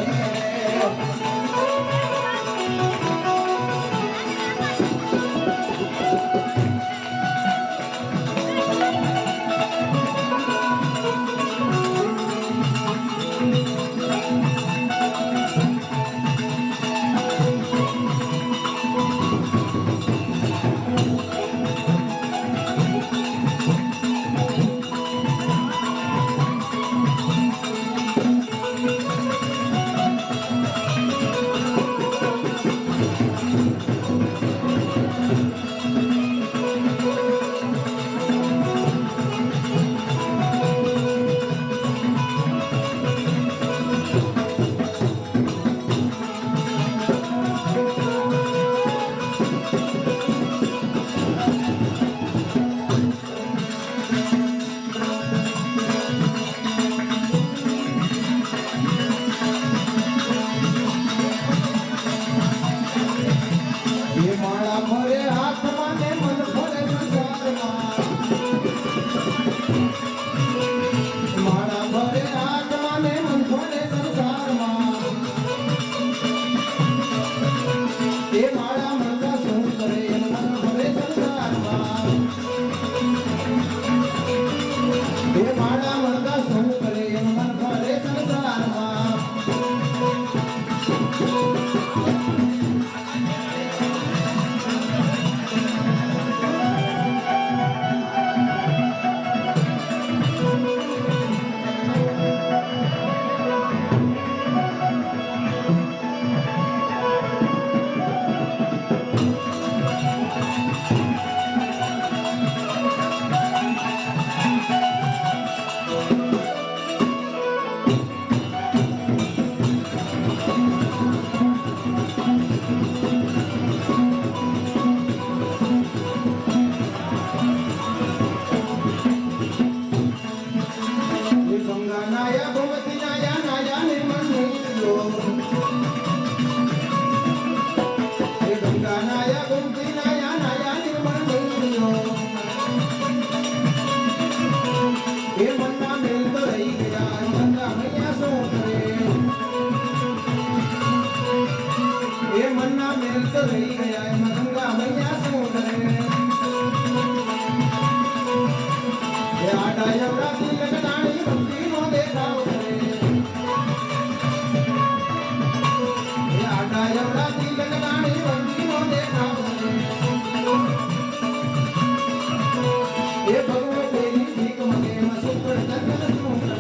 એ ભગવાન તેની ભીખ માંગે એમાં સુપર ચંદન શું કરે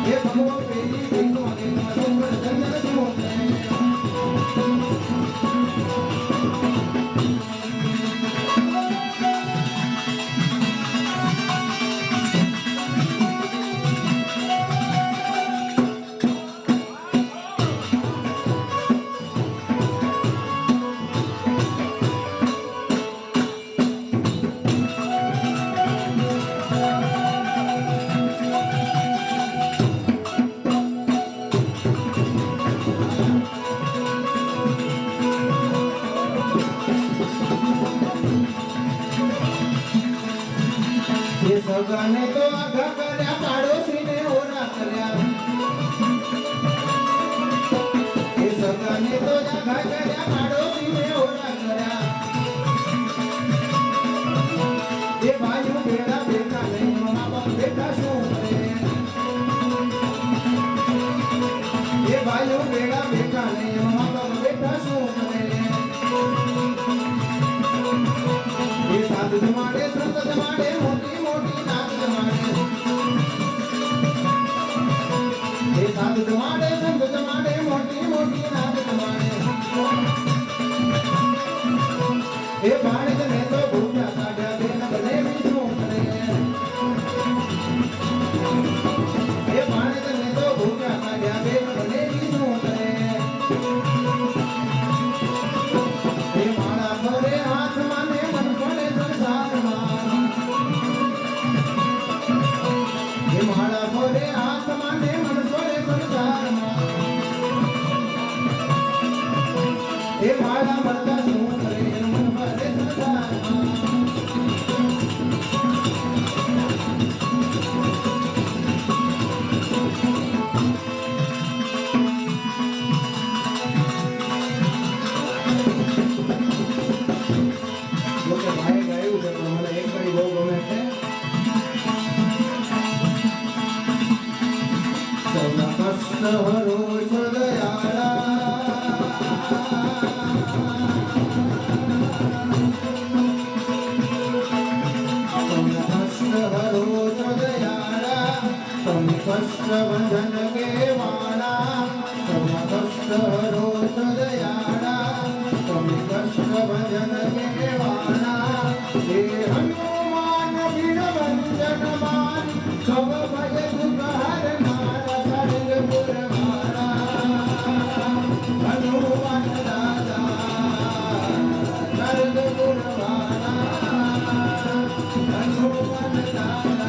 એ ભગવાન તેની ભીખ માંગે એમાં સુપર ચંદન શું કરે સગાને તો આઘા કર્યા પાડોશીને ઓરા કર્યા એ સગાને તો આઘા કર્યા પાડોશીને ઓરા કર્યા એ ભાઈઓ ભેળા ભેગા નહીં મા બાપ બેટા શું કરે એ ભાઈઓ ભેળા ભેગા નહીં મા બાપ બેટા શું કરે એ સાધુ જમાડે સંત જમાડે મોટી મોટી નાચ જમાડે એ સાધુ જમાડે સંત જમાડે મોટી મોટી નાચ જમાડે એ ભાણેજને તો ભૂખ્યા કાઢ્યા બેન બનેવી શું કરે એ ભાણેજને તો ભૂખ્યા કાઢ્યા બેન બનેવી શું કરે એ માળા ભરે હાથમાં ને મન પડે સંસારમાં એ માળા ભરે હાથમાં ને મન પડે સંસારમાં એ માળા ભરતા શું કરે મન પડે સંસારમાં લોકે ભાઈ ગાયું છે પણ મને એક કડી બહુ ગમે છે સૌના કષ્ટ હરો છો દયાળા સૌના કષ્ટ બંધન કેવાળા સૌના કષ્ટ હરો છો દયાળા સૌના કષ્ટ બંધન કેવાળા હે હનુમાન વીર વંદન માન સૌ ભય દુઃખ હરનાર સર્ગ પુરવાળા હનુમાન દાદા સર્ગ પુરવાળા હનુમાન દાદા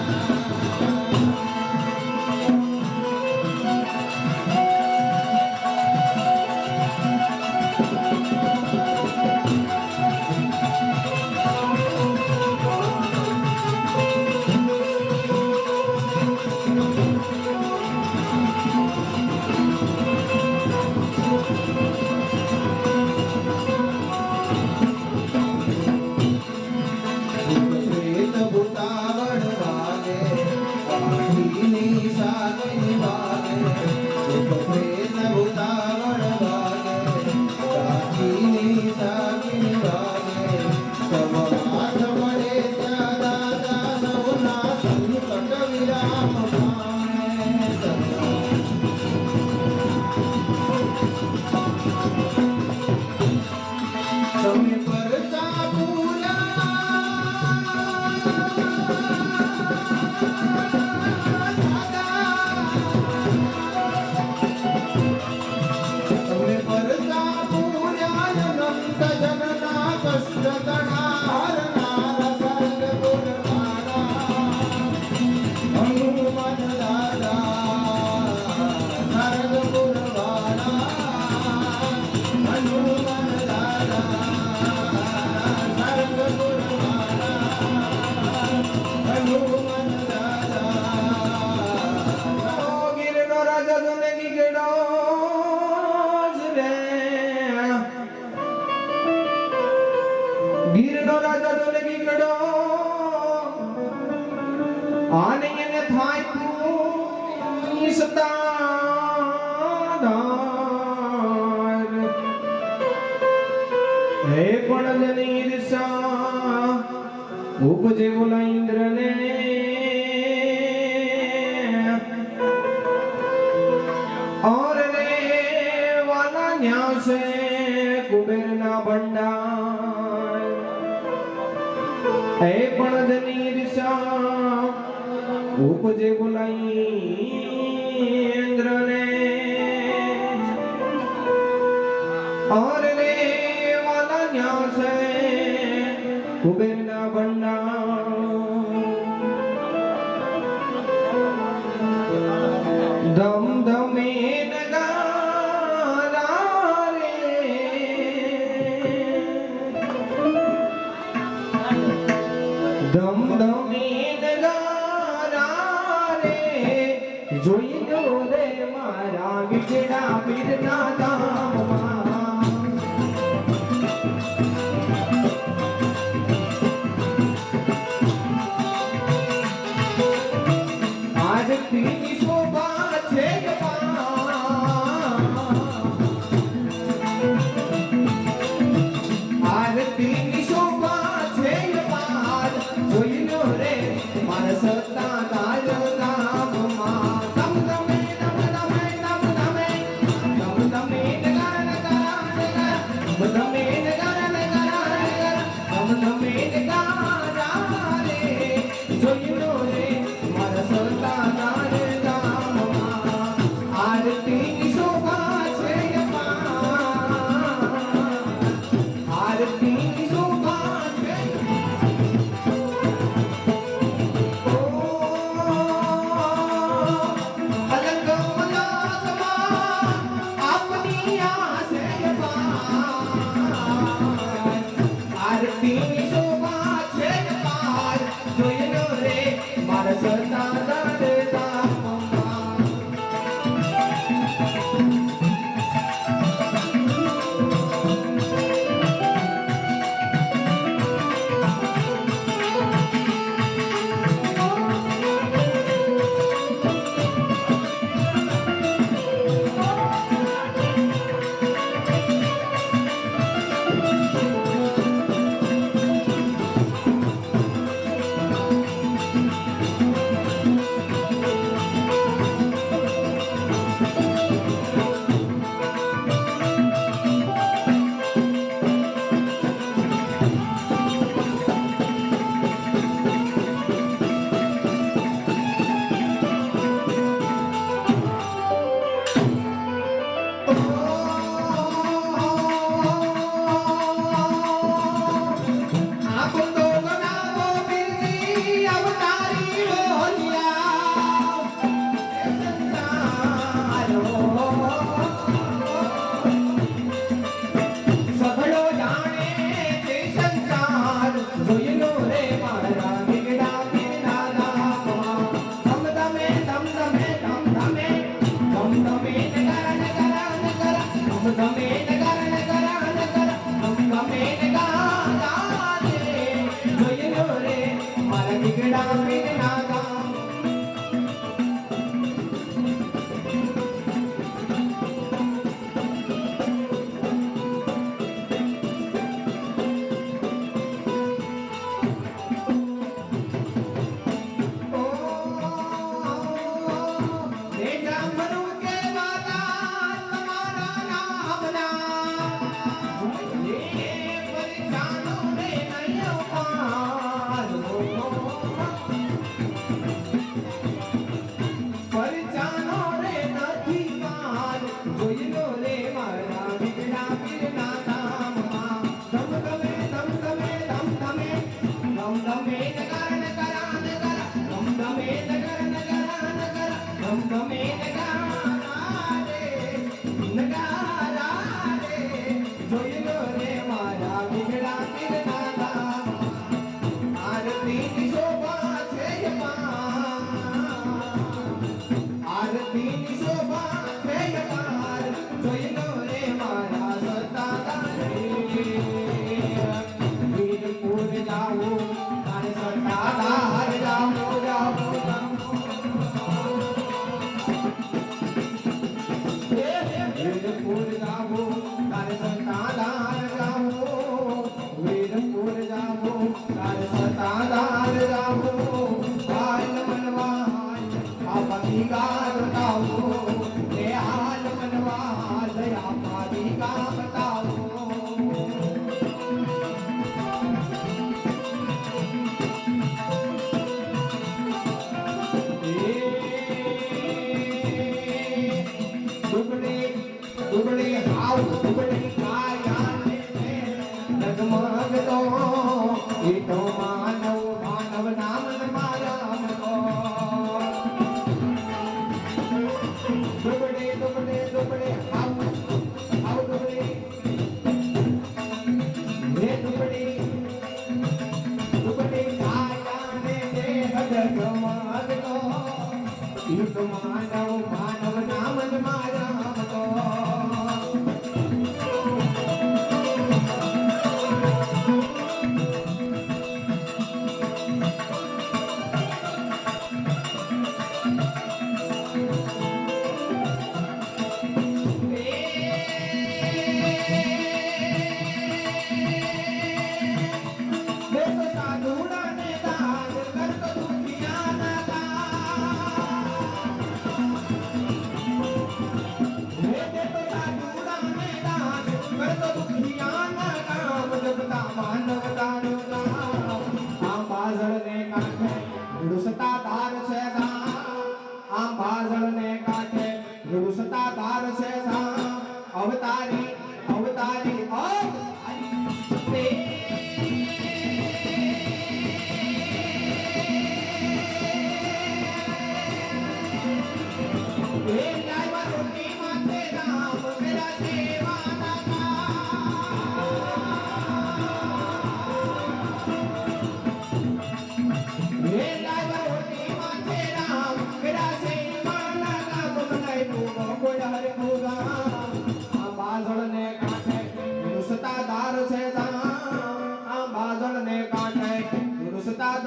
પ્રેત ભૂતાવળ વાગે કાઠીની સાગની વાગે પ્રેત ભૂતાવળ વાગે કાઠીની સાગની વાગે સવ હાથ મળે ત્યાં દાદા સૌના સંકટ વિરામ પામે તમે પરચા તમે પરચા પૂર્યા અનંત જનના કષ્ટ તણા હરનાર સર્ગ પુરવાળા હનુમાન દાદા સર્ગ પુરવાળા હનુમાન દાદા સર્ગ પુરવાળા હનુમાન દાદા ગિરનો રાજા જનકી ગેડો ગીરનો રાજા જનકી ગેડો આને એને થાય તું સતાદાર હે પણ જની ઈર્ષા ઉપજે બોલા ઇન્દ્રને और रे वाला न्यासे कुबेरना भंडार हे पण जनी ईर्षा उपजे बोलाई इंद्रने और रे वाला न्यासे कुबेरना भंडार दम दमे नगारा रे दम दमे नगारा रे જોઈ લો રે મારા વિજડા પીરના ધામમાં આરતીની શોભા છે આરતીની શોભા છે જોઈ લો રે મારા સત્તા તાર નામમાં તમ તમે તમ તમે તમ તમે તમ તમે નગર નગર નગર તમે નગર નગર તમ તમે નગર રે જોઈ લો રે મારા સત્તા તાર નામમાં આરતીની શોભા છે આરતીની શોભા છે अलग मलासमा अपनी आसे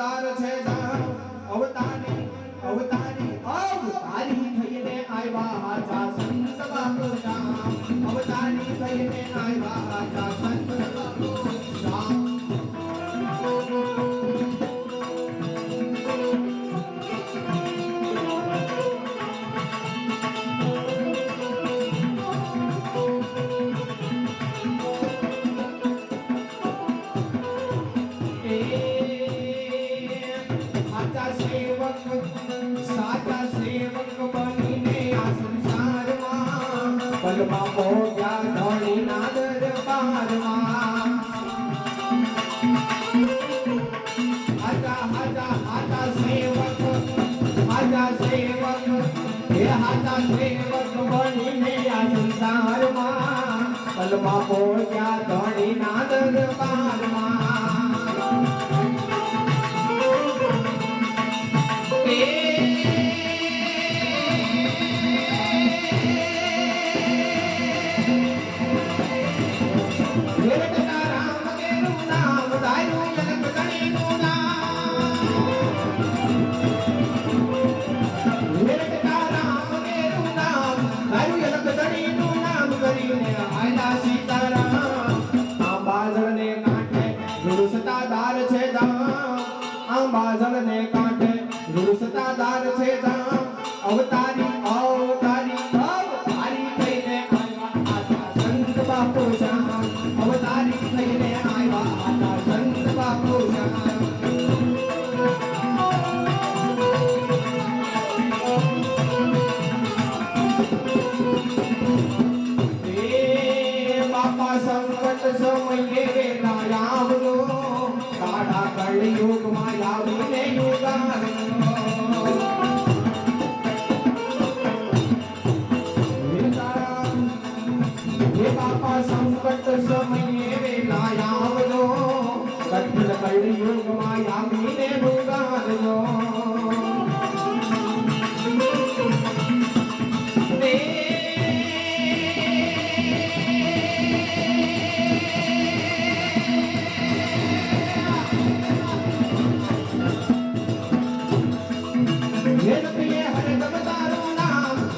સતાદાર છે જામ અવતારી અવતારી અવતારી થઈને આવ્યા હાચા સંત બાપુ જામ અવતારી થઈને આવ્યા હાચા સંત બાપુ જામ સાચા સેવક બનીને આ સંસારમાં પલમાં પહોંચ્યા ધણીના દરબારમાં હાચા સેવક હે હાચા સેવક બનીને આ સંસારમાં પલમાં પહોંચ્યા ધણીના દરબારમાં બાજળને કાંઠે રૂસતાદાર છે જામ અવતારી અવતારી અવતારી થઈને આવ્યા આજા સંત બાપુ જામ અવતારી થઈને આવ્યા આજા સંત બાપુ જામ બાપા સંકટ સમયે વેલા આવજો કાળા કળિયુગમાં આવીને હે બાપા સંકટ સમયે વેલા આવજો કઠિન કળિયુગમાં આવીને ઉગારજો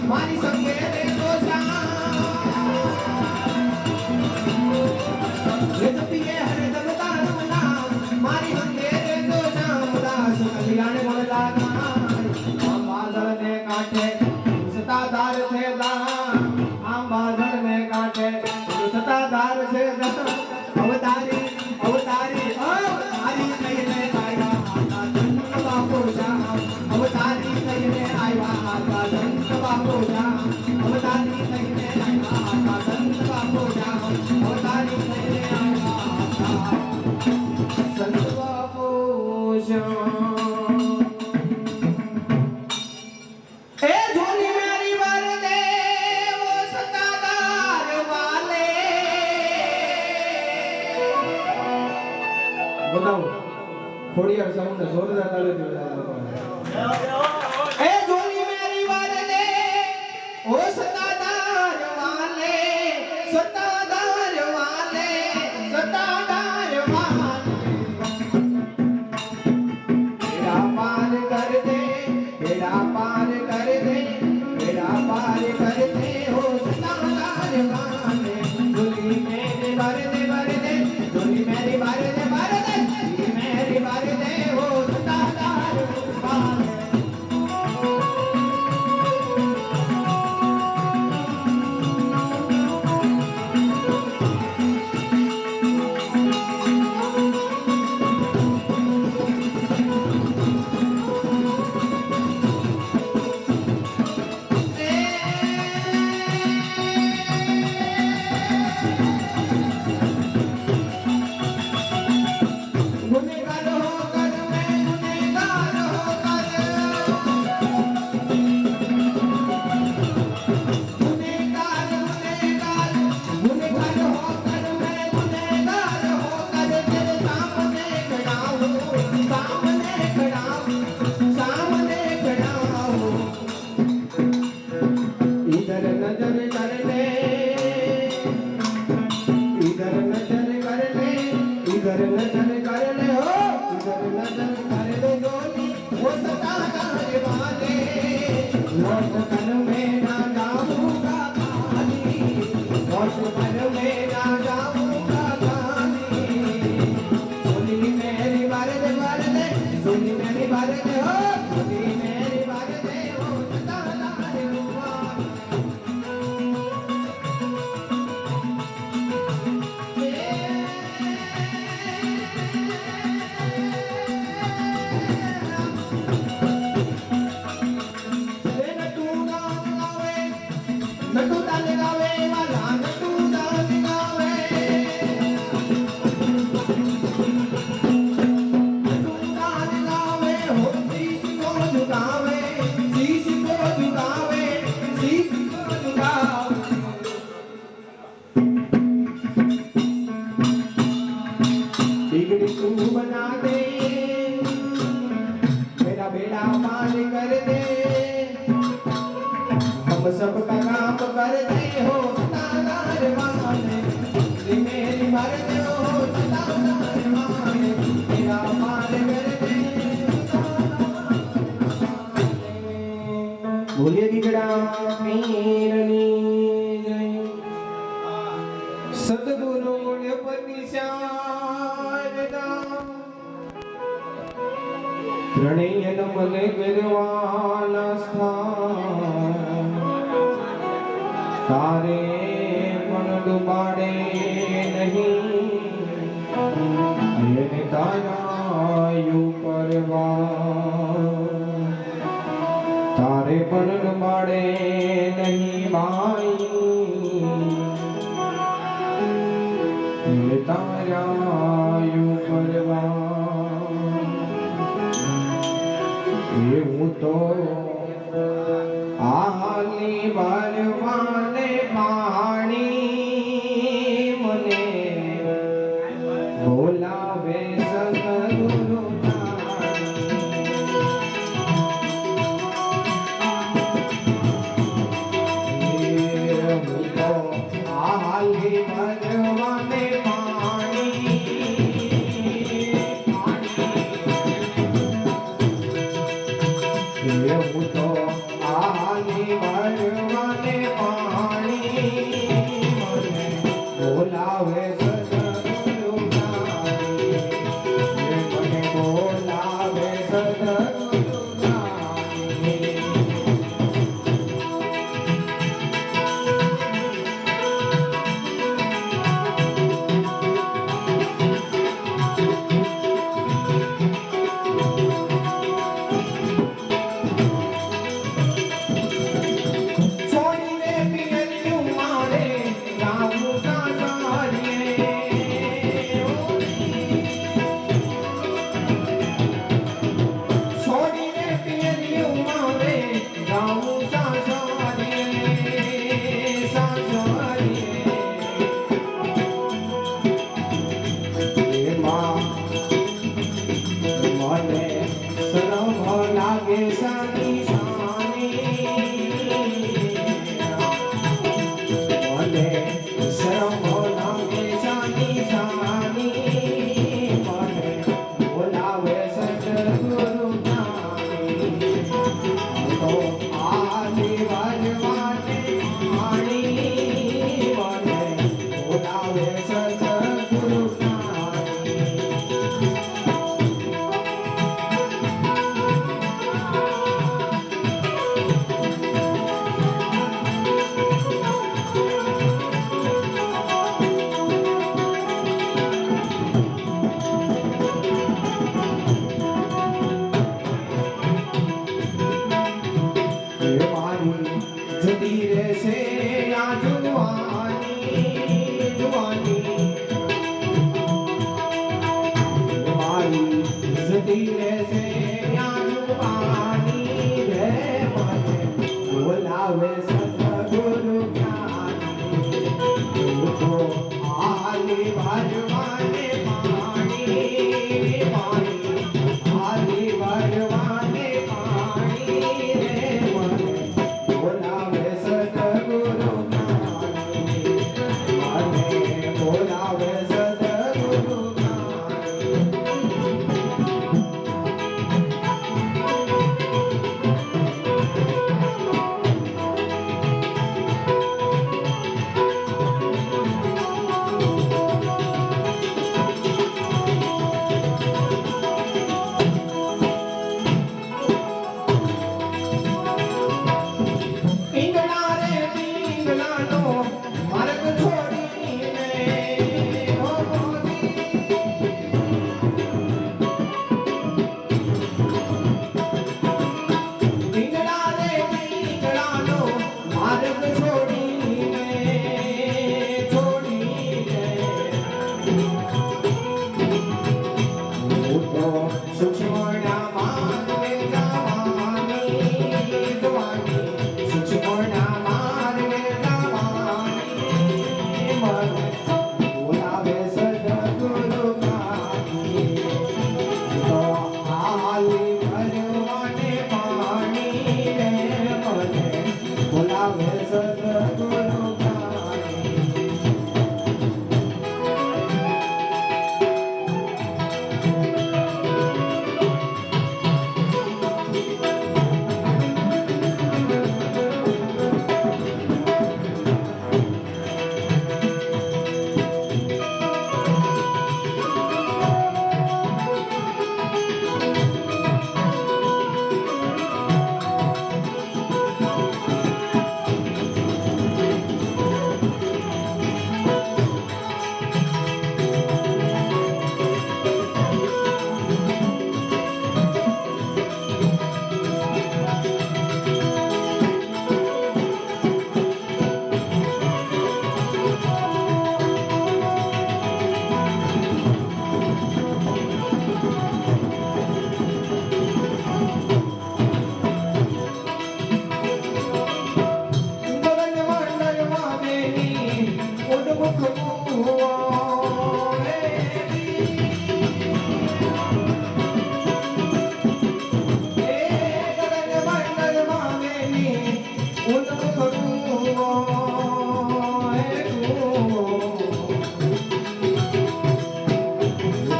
મારી સંગે રે મારી સંગે રે દાસ કલ્યાણ મળલા આંબાજળને કાંઠે સતાદાર છે દામ આંબાજળને કાંઠે સતાદાર છે દામ અવતારી અવતારી અવતારી થઈને આવ્યા આતા સંત બાપુ જામ અવતારી થઈને આવ્યા આતા સંત બાપુ જામ અવતારી થઈને આવ્યા આતા સંત બાપુ જામ અવતારી થઈને આવ્યા આતા સંત બાપુ જામ એ જોની મેરી વરદે વો સતાદાર વાલે बताओ ખોડિયાર સાઉન્ડ જોરદાર તાળીઓ એ જોલી મેરી વરદે ઓ સતાદાર વાલે સતાદાર વાલે સતાદાર વાલે બેડા પાર કર દે બેડા પાર કર દે બેડા પાર કર દે ઓ સતાદાર વાલે જોલી મેરી વરદે વરદે જોલી મેરી વરદે વરદે મેરી વરદે ઓ સતાદાર વાલે ગુનેગાર હો કર મેં ગુનેગાર હો કર ગુનેગાર ગુનેગાર ગુનેગાર હો કર મેં ગુનેગાર હો કર તેરે સામને खड़ा हूँ सामने खड़ा हूँ इधर नजर कर ले इधर नजर कर ले इधर नजर कर ले हो इधर नजर कर ले तारे वाले लौट कर मैं ना जाऊंगा खाली लौट कर मैं ना जाऊंगा खाली सुनी मेरी बारत सुनी मेरी बारत हो सुनी मेरी बारत हो तारे वाले नटू दान गावे वाला नटू दान गावे नटू दान गावे हो शीश को झुकावे शीश को झुकावे शीश को झुकावे बिगड़ी तू बना दे मेरा बेड़ा पार कर दे हम सबका काम करते हो सतादार माने मेरी मरते हो सतादार माने मेरा मान करते बोलिए दिगड़ा पीरनी जय सद्गुरु ने प्रतिशारदा प्रणय मन गिरवाना स्थान तारे मन डुबाड़े नहीं ये तारायु परवा तारे मन डुबाड़े नहीं माई ये तारायु परवा ये हूँ तो आली भरवाने पाणी मने बोलावे सद्गुरु आली भरवाने पाणी ये हूँ तो आली भरवाने पानी मने बोलावे सद्गुरु नारी ये मने बोलावे सद्गुरु नारी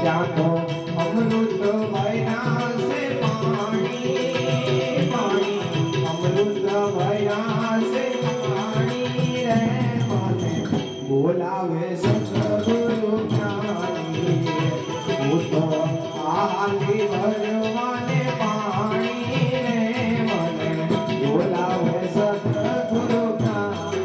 ત્યાં તો અમૃત ભર્યા છે પાણી પાણી અમૃત ભર્યા છે પાણી રે મને બોલાવે સતગુરુ જ્ઞાની હું તો આલી ભરવાને પાણી રે મને બોલાવે સતગુરુ જ્ઞાની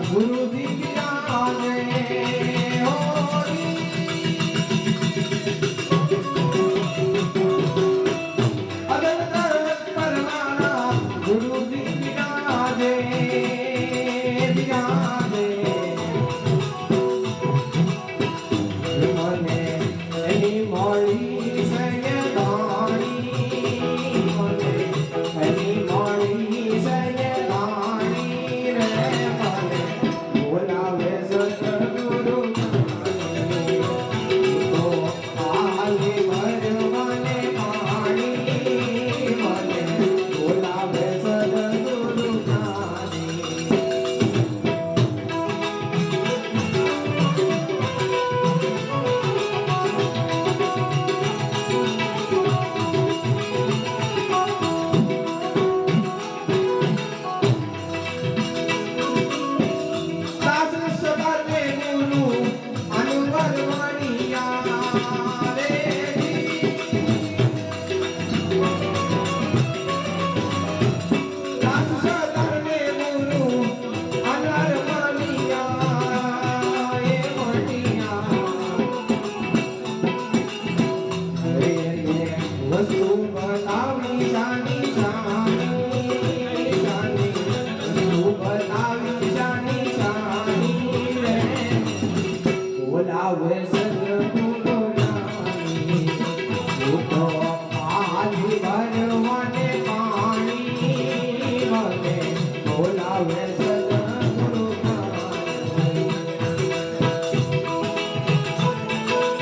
ગુરુજી બિરાજે હોરી અગર પરવાના ગુરુજી બિરાજે બિરાજે મને એની મોળી સયદાણી મને એની મોળી સયદાણી રે મને બોલાવે સતગુરુ જ્ઞાની તો આલી ભરવાને પાણી મને બોલાવે સતગુરુ જ્ઞાની શાસ્ત્ર સવારે ગુરુ અનુવરવાણિયા રે શાસ્ત્ર સવારે ગુરુ અનુવરવાણિયા એ મણિયા રે વસ્તુ બનાવી જાની જાની જાની વસ્તુ બનાવી જાની જાની રે બોલાવે સતગુરુ જ્ઞાની હું તો આલી ભરવાને પાણી મને બોલાવે સતગુરુ